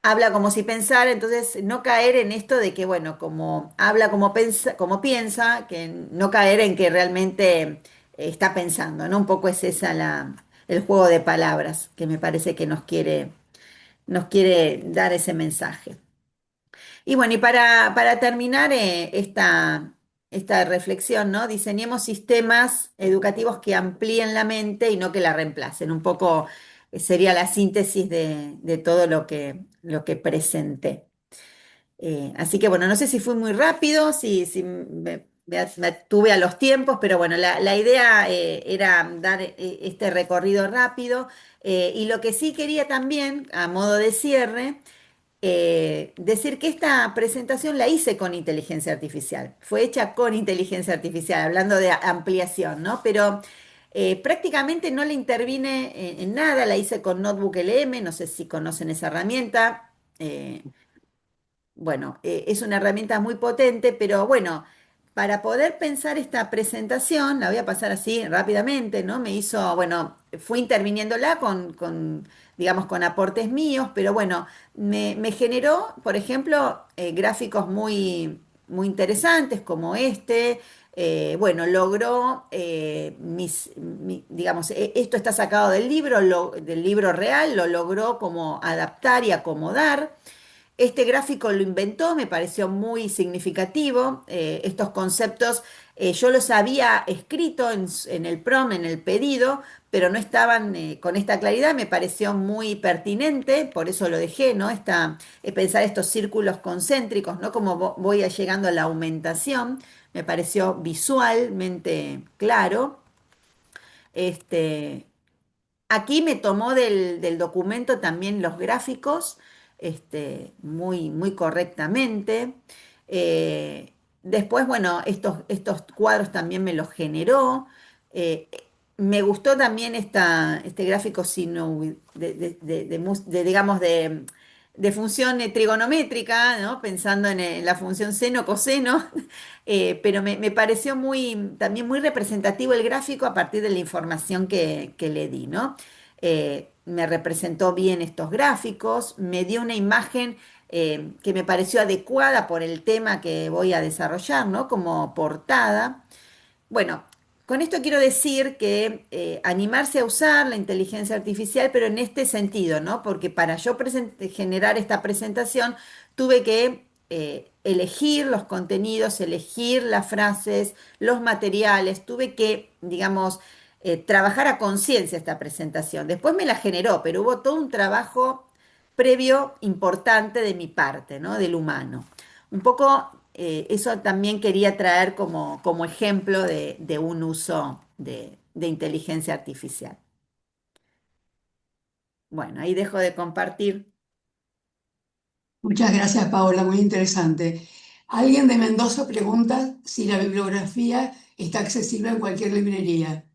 habla como si pensara, entonces no caer en esto de que, bueno, como habla como piensa, que no caer en que realmente está pensando, ¿no? Un poco es esa el juego de palabras que me parece que nos quiere dar ese mensaje. Y bueno, y para terminar esta reflexión, ¿no? Diseñemos sistemas educativos que amplíen la mente y no que la reemplacen. Un poco sería la síntesis de todo lo que presenté. Así que bueno, no sé si fui muy rápido, si me atuve a los tiempos, pero bueno, la idea era dar este recorrido rápido. Y lo que sí quería también, a modo de cierre, decir que esta presentación la hice con inteligencia artificial. Fue hecha con inteligencia artificial, hablando de ampliación, ¿no? Pero prácticamente no le intervine en nada, la hice con Notebook LM, no sé si conocen esa herramienta. Bueno, es una herramienta muy potente, pero bueno, para poder pensar esta presentación, la voy a pasar así rápidamente, ¿no? Bueno, fui interviniéndola digamos, con aportes míos, pero bueno, me generó, por ejemplo, gráficos muy interesantes como este. Bueno, logró, digamos, esto está sacado del libro real, lo logró como adaptar y acomodar. Este gráfico lo inventó, me pareció muy significativo. Estos conceptos yo los había escrito en el prompt, en el pedido, pero no estaban con esta claridad. Me pareció muy pertinente, por eso lo dejé, ¿no? Pensar estos círculos concéntricos, ¿no? Como voy llegando a la aumentación, me pareció visualmente claro. Este, Aquí me tomó del documento también los gráficos, muy correctamente. Eh, Después, bueno, estos cuadros también me los generó. Eh, Me gustó también este gráfico digamos, de función trigonométrica, ¿no? Pensando en la función seno, coseno, pero me pareció también muy representativo el gráfico a partir de la información que le di, ¿no? Me representó bien estos gráficos, me dio una imagen que me pareció adecuada por el tema que voy a desarrollar, ¿no? Como portada. Bueno, con esto quiero decir que animarse a usar la inteligencia artificial, pero en este sentido, ¿no? Porque para yo generar esta presentación tuve que elegir los contenidos, elegir las frases, los materiales, tuve que, digamos, trabajar a conciencia esta presentación. Después me la generó, pero hubo todo un trabajo previo importante de mi parte, ¿no? Del humano. Un poco eso también quería traer como ejemplo de un uso de inteligencia artificial. Bueno, ahí dejo de compartir. Muchas gracias, Paola, muy interesante. Alguien de Mendoza pregunta si la bibliografía está accesible en cualquier librería.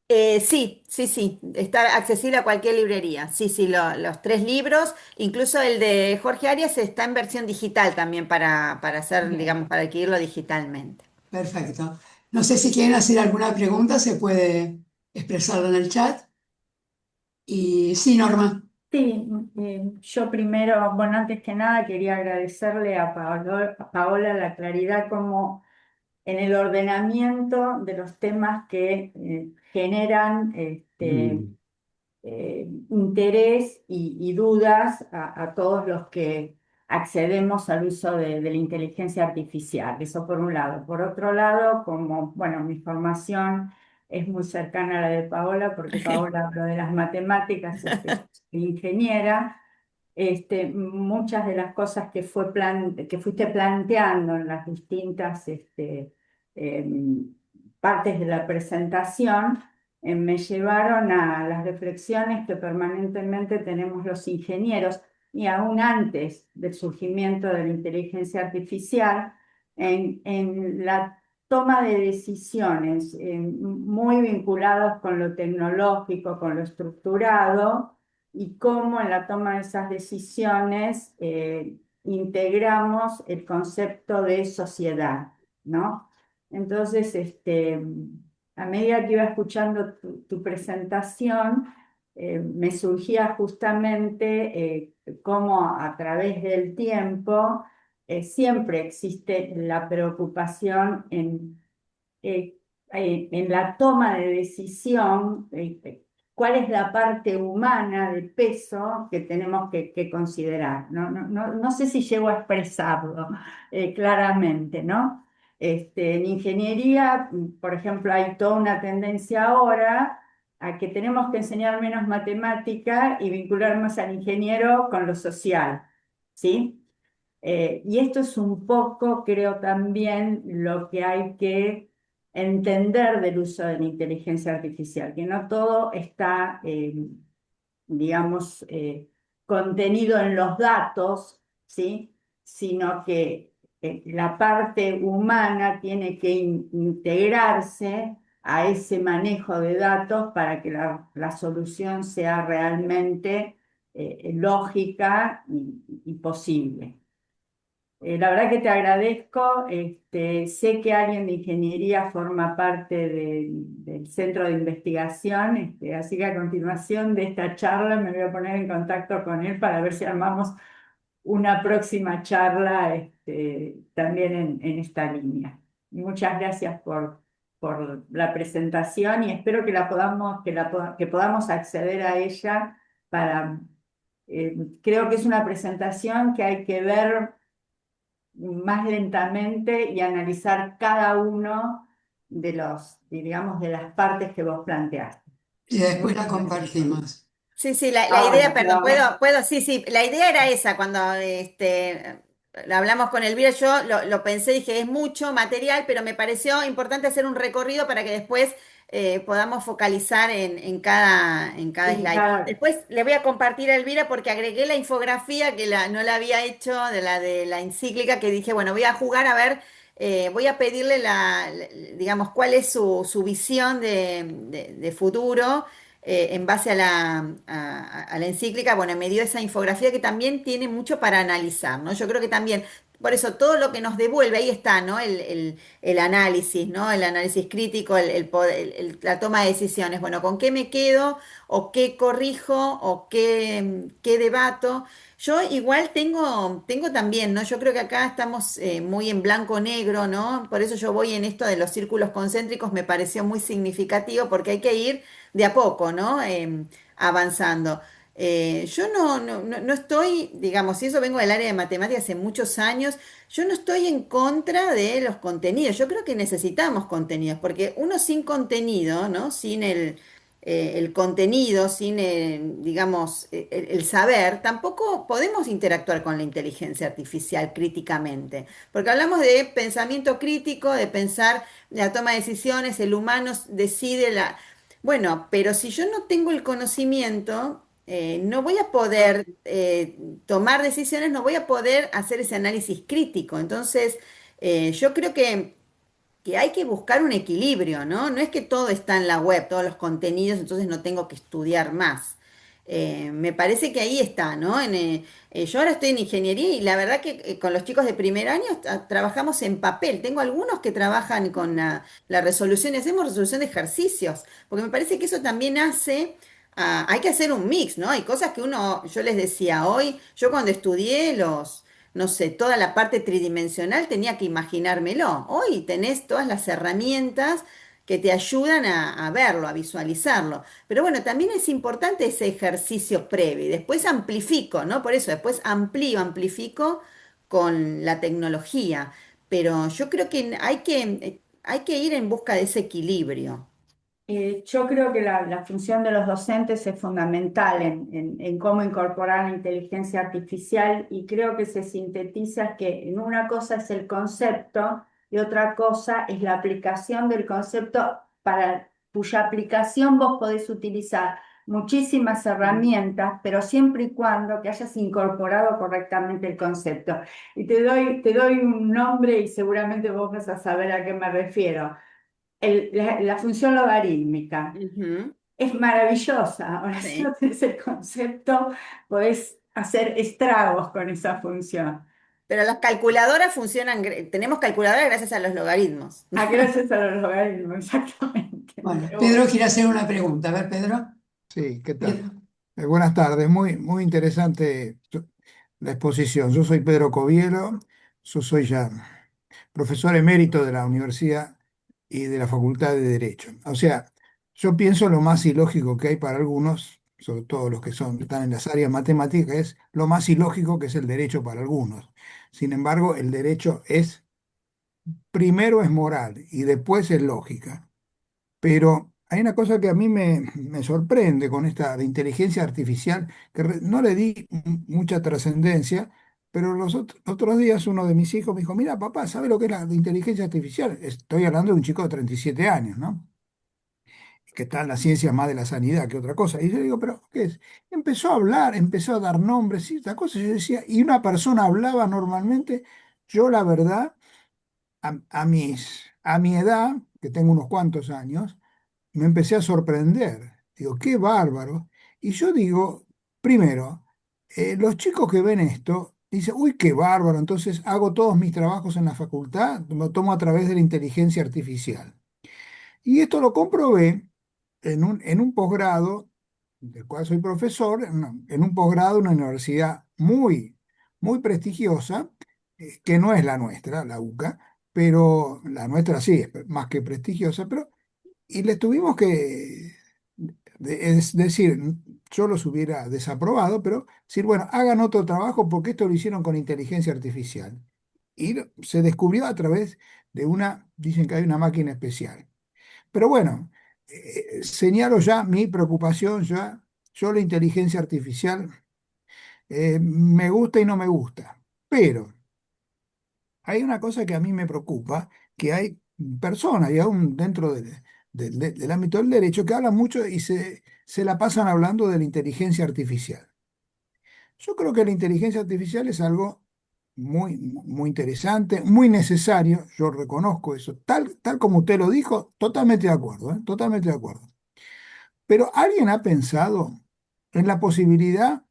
Sí, sí, sí, está accesible a cualquier librería. Sí, sí, los tres libros, incluso el de Jorge Arias está en versión digital también para hacer, Bien, digamos, para adquirirlo digitalmente. perfecto. No sé si quieren hacer alguna pregunta, se puede expresarlo en el chat. Y sí, Norma. Sí, yo primero, bueno, antes que nada quería agradecerle a Paola la claridad como en el ordenamiento de los temas que generan Mm. interés y dudas a todos los que accedemos al uso de la inteligencia artificial. Eso por un lado. Por otro lado, como, bueno, mi formación es muy cercana a la de Paola, porque Paola habló de las matemáticas, ingeniera. Muchas de las cosas que fuiste planteando en las distintas em, partes de la presentación me llevaron a las reflexiones que permanentemente tenemos los ingenieros y aún antes del surgimiento de la inteligencia artificial en la toma de decisiones muy vinculados con lo tecnológico, con lo estructurado y cómo en la toma de esas decisiones integramos el concepto de sociedad, ¿no? Entonces, a medida que iba escuchando tu presentación, me surgía justamente cómo a través del tiempo siempre existe la preocupación eh, en la toma de decisión, cuál es la parte humana de peso que tenemos que considerar. No sé si llego a expresarlo claramente, ¿no? En ingeniería, por ejemplo, hay toda una tendencia ahora a que tenemos que enseñar menos matemática y vincular más al ingeniero con lo social, ¿sí? Y esto es un poco, creo también, lo que hay que entender del uso de la inteligencia artificial, que no todo está, digamos, contenido en los datos, ¿sí? Sino que la parte humana tiene que integrarse a ese manejo de datos para que la solución sea realmente lógica y posible. La verdad que te agradezco. Sé que alguien de ingeniería forma parte del centro de investigación, así que a continuación de esta charla me voy a poner en contacto con él para ver si armamos una próxima charla también en esta línea. Muchas gracias por la presentación y espero que que podamos acceder a ella para, creo que es una presentación que hay que ver más lentamente y analizar cada uno digamos, de las partes que vos planteaste. Y después la Muchas gracias. compartimos. Sí, sí, la idea, Ahora, perdón, puedo, sí, sí, la idea era esa, cuando hablamos con Elvira, yo lo pensé, dije, es mucho material, pero me pareció importante hacer un recorrido para que después podamos focalizar en cada En slide. cada, Después le voy a compartir a Elvira porque agregué la infografía que no la había hecho de la encíclica que dije, bueno, voy a jugar a ver, voy a pedirle digamos, cuál es su visión de futuro en base a a la encíclica. Bueno, me dio esa infografía que también tiene mucho para analizar, ¿no? Yo creo que también, por eso todo lo que nos devuelve, ahí está, ¿no? El análisis, ¿no? El análisis crítico, la toma de decisiones. Bueno, ¿con qué me quedo? ¿O qué corrijo? ¿O qué debato? Yo igual tengo también, ¿no? Yo creo que acá estamos muy en blanco-negro, ¿no? Por eso yo voy en esto de los círculos concéntricos, me pareció muy significativo porque hay que ir de a poco, ¿no? Avanzando. Yo no estoy, digamos, si eso vengo del área de matemáticas hace muchos años, yo no estoy en contra de los contenidos. Yo creo que necesitamos contenidos, porque uno sin contenido, ¿no? Sin el contenido, sin, digamos, el saber, tampoco podemos interactuar con la inteligencia artificial críticamente. Porque hablamos de pensamiento crítico, de pensar la toma de decisiones, el humano decide la... Bueno, pero si yo no tengo el conocimiento, no voy a poder tomar decisiones, no voy a poder hacer ese análisis crítico. Entonces, yo creo que hay que buscar un equilibrio, ¿no? No es que todo está en la web, todos los contenidos, entonces no tengo que estudiar más. Me parece que ahí está, ¿no? Yo ahora estoy en ingeniería y la verdad que con los chicos de primer año trabajamos en papel. Tengo algunos que trabajan con la resolución y hacemos resolución de ejercicios, porque me parece que eso también hace, hay que hacer un mix, ¿no? Hay cosas que yo les decía hoy, yo cuando estudié no sé, toda la parte tridimensional tenía que imaginármelo. Hoy tenés todas las herramientas que te ayudan a verlo, a visualizarlo. Pero bueno, también es importante ese ejercicio previo y después amplifico, ¿no? Por eso después amplifico con la tecnología. Pero yo creo que hay que ir en busca de ese equilibrio. Yo creo que la función de los docentes es fundamental en cómo incorporar la inteligencia artificial y creo que se sintetiza que en una cosa es el concepto y otra cosa es la aplicación del concepto para cuya aplicación vos podés utilizar muchísimas herramientas, pero siempre y cuando que hayas incorporado correctamente el concepto. Y te doy un nombre y seguramente vos vas a saber a qué me refiero la función logarítmica. Ujú, Es maravillosa. Ahora, si no sí. tenés el concepto, podés hacer estragos con esa función. Pero las calculadoras funcionan, tenemos calculadoras gracias a los logaritmos. Ah, gracias a los logaritmos, exactamente. Bueno, Pero Pedro bueno, quiere hacer una pregunta. A ver, Pedro. Sí, ¿qué tal? Pedro. Buenas tardes, muy interesante la exposición. Yo soy Pedro Covielo, yo soy ya profesor emérito de la Universidad y de la Facultad de Derecho. O sea, yo pienso lo más ilógico que hay para algunos, sobre todo los que están en las áreas matemáticas, es lo más ilógico que es el derecho para algunos. Sin embargo, el derecho primero es moral y después es lógica. Pero hay una cosa que a mí me sorprende con esta de inteligencia artificial, que no le di mucha trascendencia, pero los otros días uno de mis hijos me dijo, mira, papá, ¿sabe lo que es la inteligencia artificial? Estoy hablando de un chico de 37 años, ¿no? Que está en la ciencia más de la sanidad que otra cosa. Y yo digo, ¿pero qué es? Empezó a hablar, empezó a dar nombres, y esta cosa. Yo decía, y una persona hablaba normalmente, yo la verdad, a mi edad, que tengo unos cuantos años, me empecé a sorprender. Digo, qué bárbaro. Y yo digo, primero, los chicos que ven esto dicen, uy, qué bárbaro. Entonces hago todos mis trabajos en la facultad, lo tomo a través de la inteligencia artificial. Y esto lo comprobé en un posgrado, del cual soy profesor, en un posgrado en una universidad muy prestigiosa, que no es la nuestra, la UCA, pero la nuestra sí es más que prestigiosa, pero y les tuvimos que, es decir, yo los hubiera desaprobado, pero decir, bueno, hagan otro trabajo porque esto lo hicieron con inteligencia artificial. Y se descubrió a través de dicen que hay una máquina especial. Pero bueno, señalo ya mi preocupación, yo la inteligencia artificial me gusta y no me gusta. Pero hay una cosa que a mí me preocupa, que hay personas, y aún dentro del ámbito del derecho que hablan mucho y se la pasan hablando de la inteligencia artificial. Yo creo que la inteligencia artificial es algo muy interesante, muy necesario, yo reconozco eso, tal como usted lo dijo, totalmente de acuerdo, ¿eh? Totalmente de acuerdo. Pero ¿alguien ha pensado en la posibilidad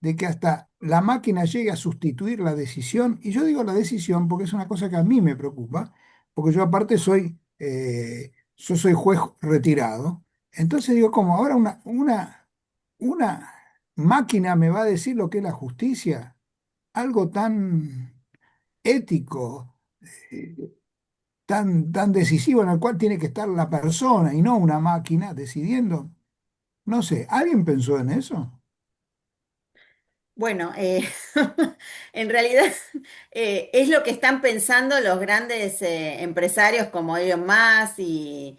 de que hasta la máquina llegue a sustituir la decisión? Y yo digo la decisión porque es una cosa que a mí me preocupa, porque yo aparte yo soy juez retirado. Entonces digo, como ahora una máquina me va a decir lo que es la justicia, algo tan ético, eh, tan decisivo en el cual tiene que estar la persona y no una máquina decidiendo. No sé, ¿alguien pensó en eso? Bueno, en realidad es lo que están pensando los grandes empresarios como Elon Musk y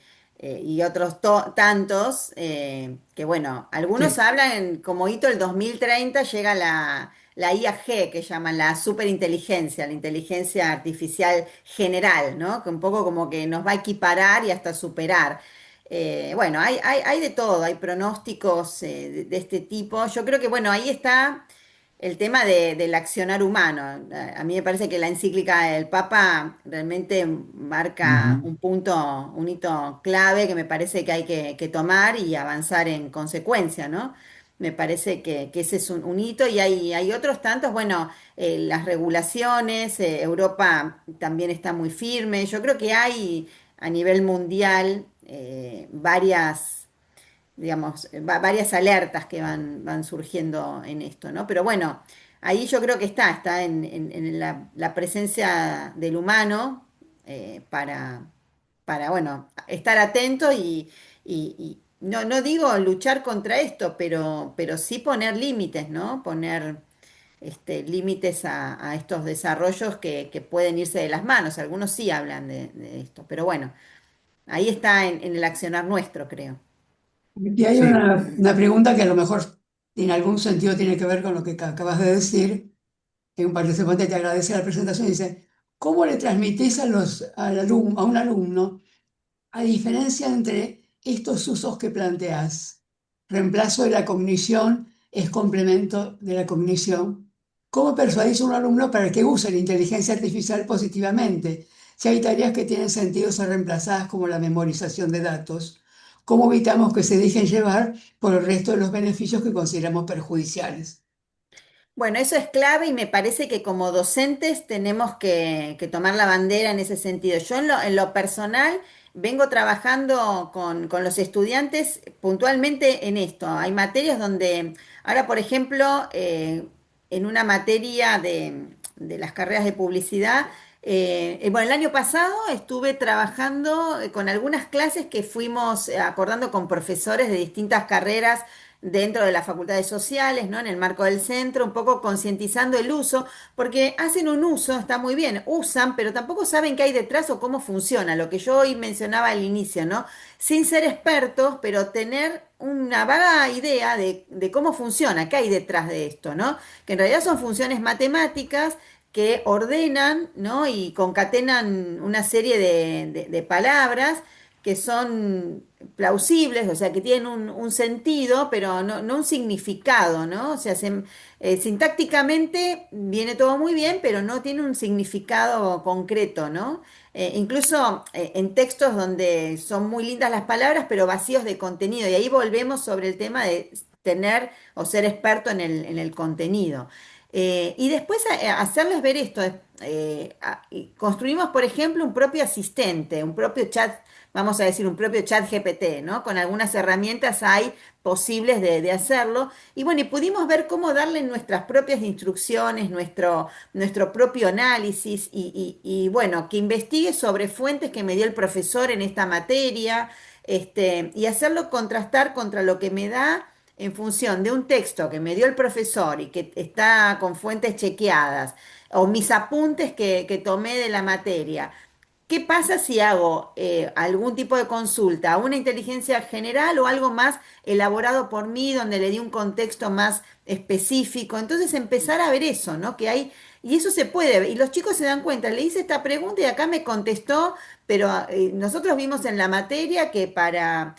otros tantos, que bueno, algunos Sí. hablan como hito el 2030 llega la IAG, que llaman la superinteligencia, la inteligencia artificial general, ¿no? Que un poco como que nos va a equiparar y hasta superar. Bueno, hay de todo, hay pronósticos de este tipo. Yo creo que, bueno, ahí está el tema del accionar humano. A mí me parece que la encíclica del Papa realmente marca Ujú. un punto, un hito clave que me parece que hay que tomar y avanzar en consecuencia, ¿no? Me parece que ese es un hito y hay otros tantos, bueno, las regulaciones, Europa también está muy firme. Yo creo que hay a nivel mundial varias digamos, varias alertas que van surgiendo en esto, ¿no? Pero bueno, ahí yo creo que está en la presencia del humano para, bueno, estar atento y no digo luchar contra esto, pero sí poner límites, ¿no? Poner límites a estos desarrollos que pueden irse de las manos. Algunos sí hablan de esto, pero bueno, ahí está en el accionar nuestro, creo. Aquí hay Sí, una pregunta que a lo mejor en algún sentido tiene que ver con lo que acabas de decir. Que un participante te agradece la presentación y dice, ¿cómo le transmitís a un alumno a diferencia entre estos usos que planteas? Reemplazo de la cognición es complemento de la cognición. ¿Cómo persuadís a un alumno para que use la inteligencia artificial positivamente? Si hay tareas que tienen sentido ser reemplazadas como la memorización de datos, ¿cómo evitamos que se dejen llevar por el resto de los beneficios que consideramos perjudiciales? Bueno, eso es clave y me parece que como docentes tenemos que tomar la bandera en ese sentido. Yo en lo personal vengo trabajando con los estudiantes puntualmente en esto. Hay materias donde, ahora por ejemplo, en una materia de las carreras de publicidad, bueno, el año pasado estuve trabajando con algunas clases que fuimos acordando con profesores de distintas carreras dentro de las facultades sociales, ¿no? En el marco del centro, un poco concientizando el uso, porque hacen un uso, está muy bien, usan, pero tampoco saben qué hay detrás o cómo funciona, lo que yo hoy mencionaba al inicio, ¿no? Sin ser expertos, pero tener una vaga idea de cómo funciona, qué hay detrás de esto, ¿no? Que en realidad son funciones matemáticas que ordenan, ¿no? Y concatenan una serie de palabras que son plausibles, o sea, que tienen un sentido, pero no un significado, ¿no? O sea, sintácticamente viene todo muy bien, pero no tiene un significado concreto, ¿no? Incluso en textos donde son muy lindas las palabras, pero vacíos de contenido. Y ahí volvemos sobre el tema de tener o ser experto en el contenido. Y después hacerles ver esto. Y construimos, por ejemplo, un propio asistente, un propio chat, vamos a decir, un propio chat GPT, ¿no? Con algunas herramientas hay posibles de hacerlo. Y bueno, y pudimos ver cómo darle nuestras propias instrucciones, nuestro propio análisis y bueno, que investigue sobre fuentes que me dio el profesor en esta materia, y hacerlo contrastar contra lo que me da en función de un texto que me dio el profesor y que está con fuentes chequeadas, o mis apuntes que tomé de la materia. ¿Qué pasa si hago algún tipo de consulta a una inteligencia general o algo más elaborado por mí, donde le di un contexto más específico? Entonces empezar a ver eso, ¿no? Que hay Y eso se puede, y los chicos se dan cuenta, le hice esta pregunta y acá me contestó, pero nosotros vimos en la materia que para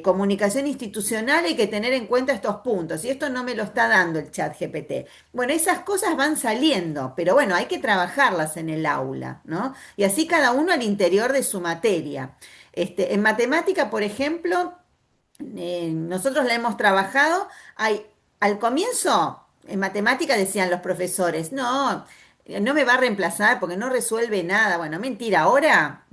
comunicación institucional hay que tener en cuenta estos puntos, y esto no me lo está dando el chat GPT. Bueno, esas cosas van saliendo, pero bueno, hay que trabajarlas en el aula, ¿no? Y así cada uno al interior de su materia. En matemática, por ejemplo, nosotros la hemos trabajado. Hay, al comienzo, en matemática decían los profesores, no, no me va a reemplazar porque no resuelve nada. Bueno, mentira, ahora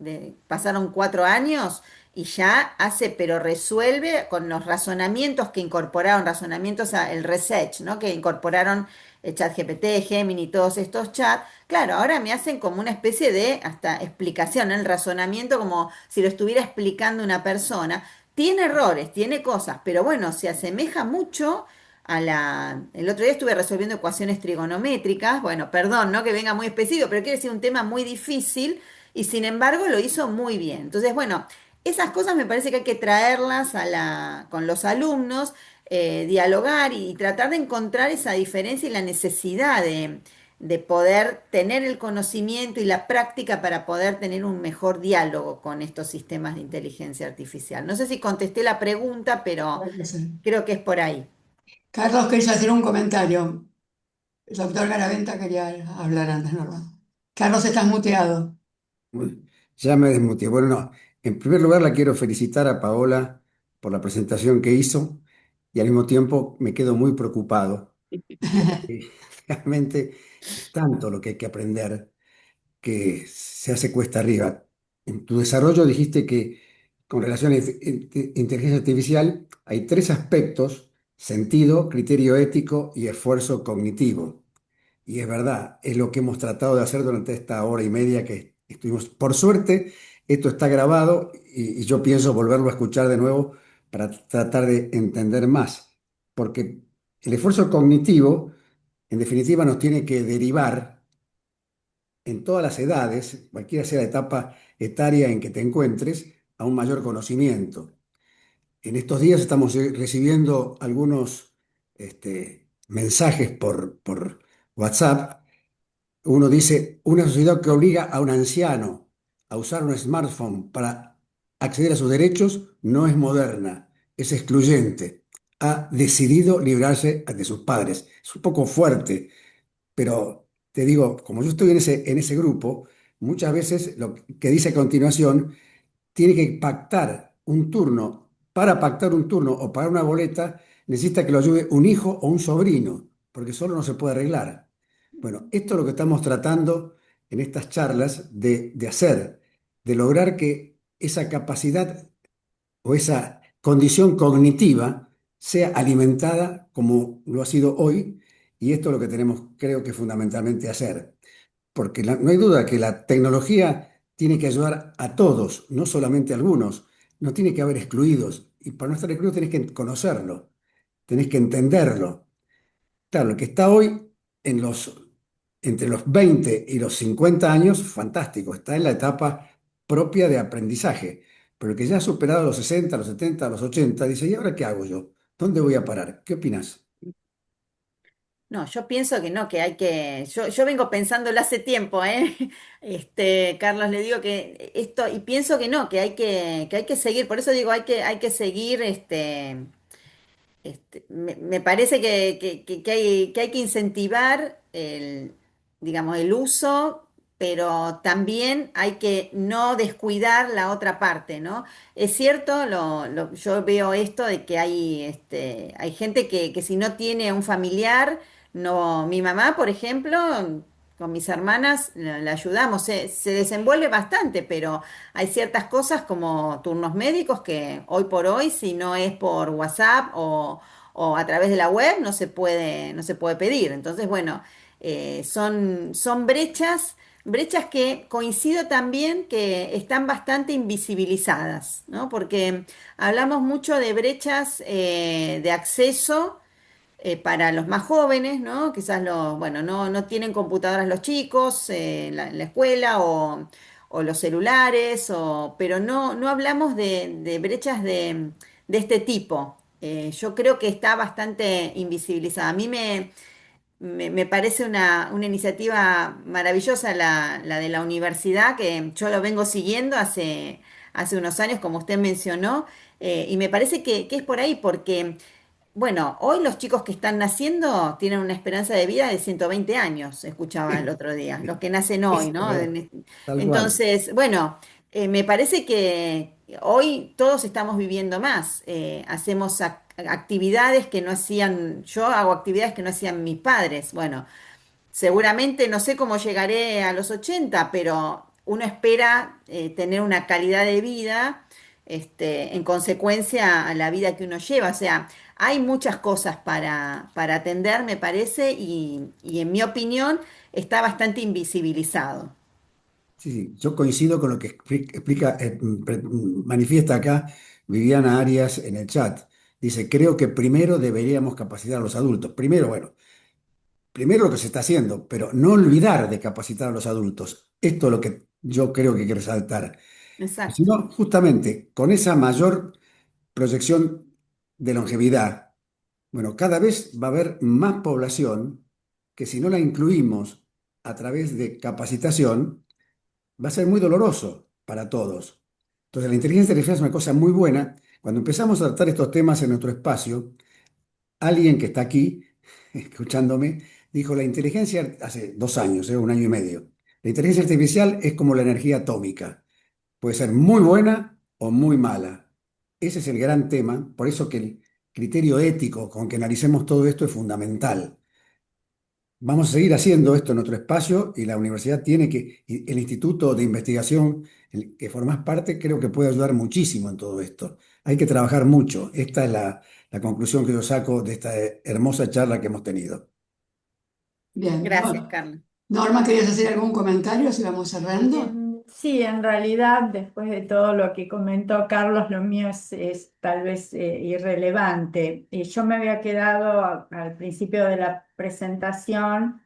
pasaron 4 años y ya hace, pero resuelve con los razonamientos que incorporaron, razonamientos, el research, ¿no? Que incorporaron el chat GPT, Gemini, todos estos chats. Claro, ahora me hacen como una especie de hasta explicación, ¿no? El razonamiento como si lo estuviera explicando una persona. Tiene errores, tiene cosas, pero bueno, se asemeja mucho a la... El otro día estuve resolviendo ecuaciones trigonométricas, bueno, perdón, no que venga muy específico, pero quiere decir un tema muy difícil y sin embargo lo hizo muy bien. Entonces, bueno, esas cosas me parece que hay que traerlas con los alumnos, dialogar y tratar de encontrar esa diferencia y la necesidad de poder tener el conocimiento y la práctica para poder tener un mejor diálogo con estos sistemas de inteligencia artificial. No sé si contesté la pregunta, pero Puede ser. creo que es por ahí. Carlos, quería hacer un comentario. El doctor Garaventa quería hablar antes, ¿no? Carlos, estás muteado. Uy, ya me desmuteé. Bueno, no. En primer lugar, la quiero felicitar a Paola por la presentación que hizo y al mismo tiempo me quedo muy preocupado porque realmente es tanto lo que hay que aprender que se hace cuesta arriba. En tu desarrollo dijiste que con relación a inteligencia artificial hay tres aspectos: sentido, criterio ético y esfuerzo cognitivo. Y es verdad, es lo que hemos tratado de hacer durante esta hora y media que estuvimos. Por suerte, esto está grabado y yo pienso volverlo a escuchar de nuevo para tratar de entender más, porque el esfuerzo cognitivo, en definitiva, nos tiene que derivar en todas las edades, cualquiera sea la etapa etaria en que te encuentres, a un mayor conocimiento. En estos días estamos recibiendo algunos mensajes por WhatsApp. Uno dice, una sociedad que obliga a un anciano a usar un smartphone para acceder a sus derechos no es moderna, es excluyente. Ha decidido librarse de sus padres. Es un poco fuerte, pero te digo, como yo estoy en ese grupo, muchas veces lo que dice a continuación tiene que pactar un turno. Para pactar un turno o pagar una boleta, necesita que lo ayude un hijo o un sobrino, porque solo no se puede arreglar. Bueno, esto es lo que estamos tratando en estas charlas de hacer, de lograr que esa capacidad o esa condición cognitiva sea alimentada como lo ha sido hoy, y esto es lo que tenemos, creo que fundamentalmente hacer, porque no hay duda que la tecnología tiene que ayudar a todos, no solamente a algunos, no tiene que haber excluidos, y para no estar excluido tenés que conocerlo, tenés que entenderlo. Claro, el que está hoy en entre los 20 y los 50 años, fantástico, está en la etapa propia de aprendizaje. Pero el que ya ha superado los 60, los 70, los 80, dice, ¿y ahora qué hago yo? ¿Dónde voy a parar? ¿Qué opinas? No, yo pienso que no, que hay que, yo vengo pensándolo hace tiempo, ¿eh? Carlos, le digo que esto, y pienso que no, que hay que seguir, por eso digo, hay que seguir, me parece que hay que incentivar digamos, el uso, pero también hay que no descuidar la otra parte, ¿no? Es cierto, yo veo esto de que hay gente que si no tiene un familiar, no, mi mamá, por ejemplo, con mis hermanas la ayudamos, se desenvuelve bastante, pero hay ciertas cosas como turnos médicos que hoy por hoy, si no es por WhatsApp o a través de la web, no se puede pedir. Entonces, bueno, son brechas que coincido también que están bastante invisibilizadas, ¿no? Porque hablamos mucho de brechas de acceso para los más jóvenes, ¿no? Quizás bueno, no tienen computadoras los chicos en la escuela o los celulares, pero no hablamos de brechas de este tipo. Yo creo que está bastante invisibilizada. A mí me parece una iniciativa maravillosa la de la universidad, que yo lo vengo siguiendo hace unos años, como usted mencionó, y me parece que es por ahí, porque, bueno, hoy los chicos que están naciendo tienen una esperanza de vida de 120 años, escuchaba el otro día, los que nacen hoy, Es ¿no? verdad, tal cual. Entonces, bueno, me parece que hoy todos estamos viviendo más, hacemos actividades que no hacían, yo hago actividades que no hacían mis padres, bueno. Seguramente no sé cómo llegaré a los 80, pero uno espera tener una calidad de vida en consecuencia a la vida que uno lleva. O sea, hay muchas cosas para atender, me parece, y en mi opinión está bastante invisibilizado. Sí, sí, yo coincido con lo que explica, manifiesta acá Viviana Arias en el chat. Dice, creo que primero deberíamos capacitar a los adultos. Primero, bueno, primero lo que se está haciendo, pero no olvidar de capacitar a los adultos. Esto es lo que yo creo que hay que resaltar. Exacto. Sino justamente con esa mayor proyección de longevidad, bueno, cada vez va a haber más población que si no la incluimos a través de capacitación, va a ser muy doloroso para todos. Entonces, la inteligencia artificial es una cosa muy buena. Cuando empezamos a tratar estos temas en nuestro espacio, alguien que está aquí, escuchándome, dijo, la inteligencia, hace 2 años, 1 año y medio, la inteligencia artificial es como la energía atómica. Puede ser muy buena o muy mala. Ese es el gran tema, por eso que el criterio ético con que analicemos todo esto es fundamental. Vamos a seguir haciendo esto en otro espacio y la universidad tiene que, y el instituto de investigación que formas parte, creo que puede ayudar muchísimo en todo esto. Hay que trabajar mucho. Esta es la conclusión que yo saco de esta hermosa charla que hemos tenido. Bien, Gracias, Carlos. Norma, ¿querías hacer algún comentario si vamos cerrando? Sí, en realidad, después de todo lo que comentó Carlos, lo mío es tal vez irrelevante. Yo me había quedado al principio de la presentación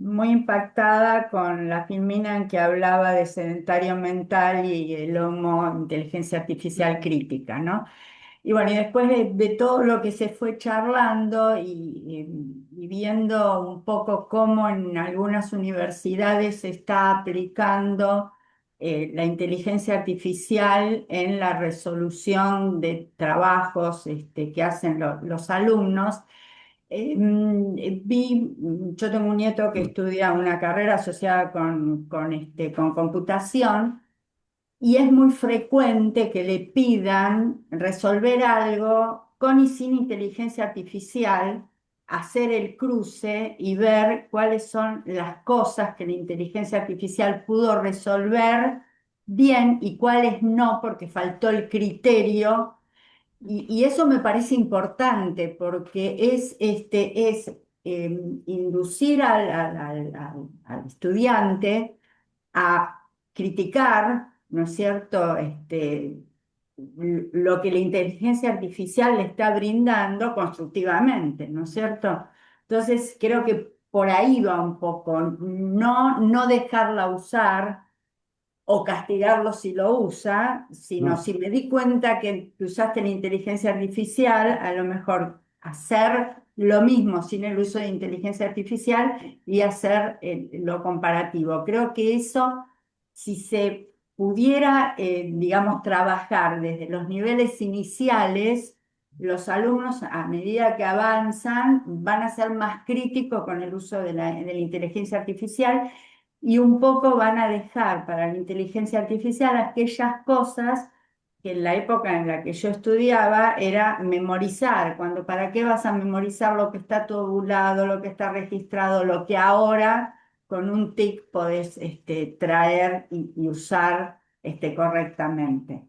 muy impactada con la filmina en que hablaba de sedentario mental y el Homo inteligencia artificial crítica, ¿no? Y bueno, y después de todo lo que se fue charlando y viendo un poco cómo en algunas universidades se está aplicando la inteligencia artificial en la resolución de trabajos que hacen los alumnos, yo tengo un nieto que estudia una carrera asociada con computación. Y es muy frecuente que le pidan resolver algo con y sin inteligencia artificial, hacer el cruce y ver cuáles son las cosas que la inteligencia artificial pudo resolver bien y cuáles no, porque faltó el criterio. Y eso me parece importante porque es inducir al estudiante a criticar, ¿no es cierto?, lo que la inteligencia artificial le está brindando constructivamente, ¿no es cierto? Entonces, creo que por ahí va un poco, no dejarla usar o castigarlo si lo usa, sino No, si me di cuenta que usaste la inteligencia artificial, a lo mejor hacer lo mismo sin el uso de inteligencia artificial y hacer lo comparativo. Creo que eso, si se pudiera, digamos, trabajar desde los niveles iniciales, los alumnos a medida que avanzan van a ser más críticos con el uso de la inteligencia artificial y un poco van a dejar para la inteligencia artificial aquellas cosas que en la época en la que yo estudiaba era memorizar, cuando para qué vas a memorizar lo que está tabulado, lo que está registrado, lo que ahora con un TIC podés traer y usar correctamente.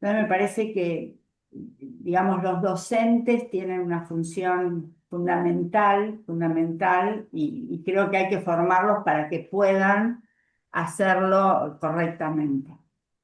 Entonces me parece que, digamos, los docentes tienen una función fundamental, y creo que hay que formarlos para que puedan hacerlo correctamente.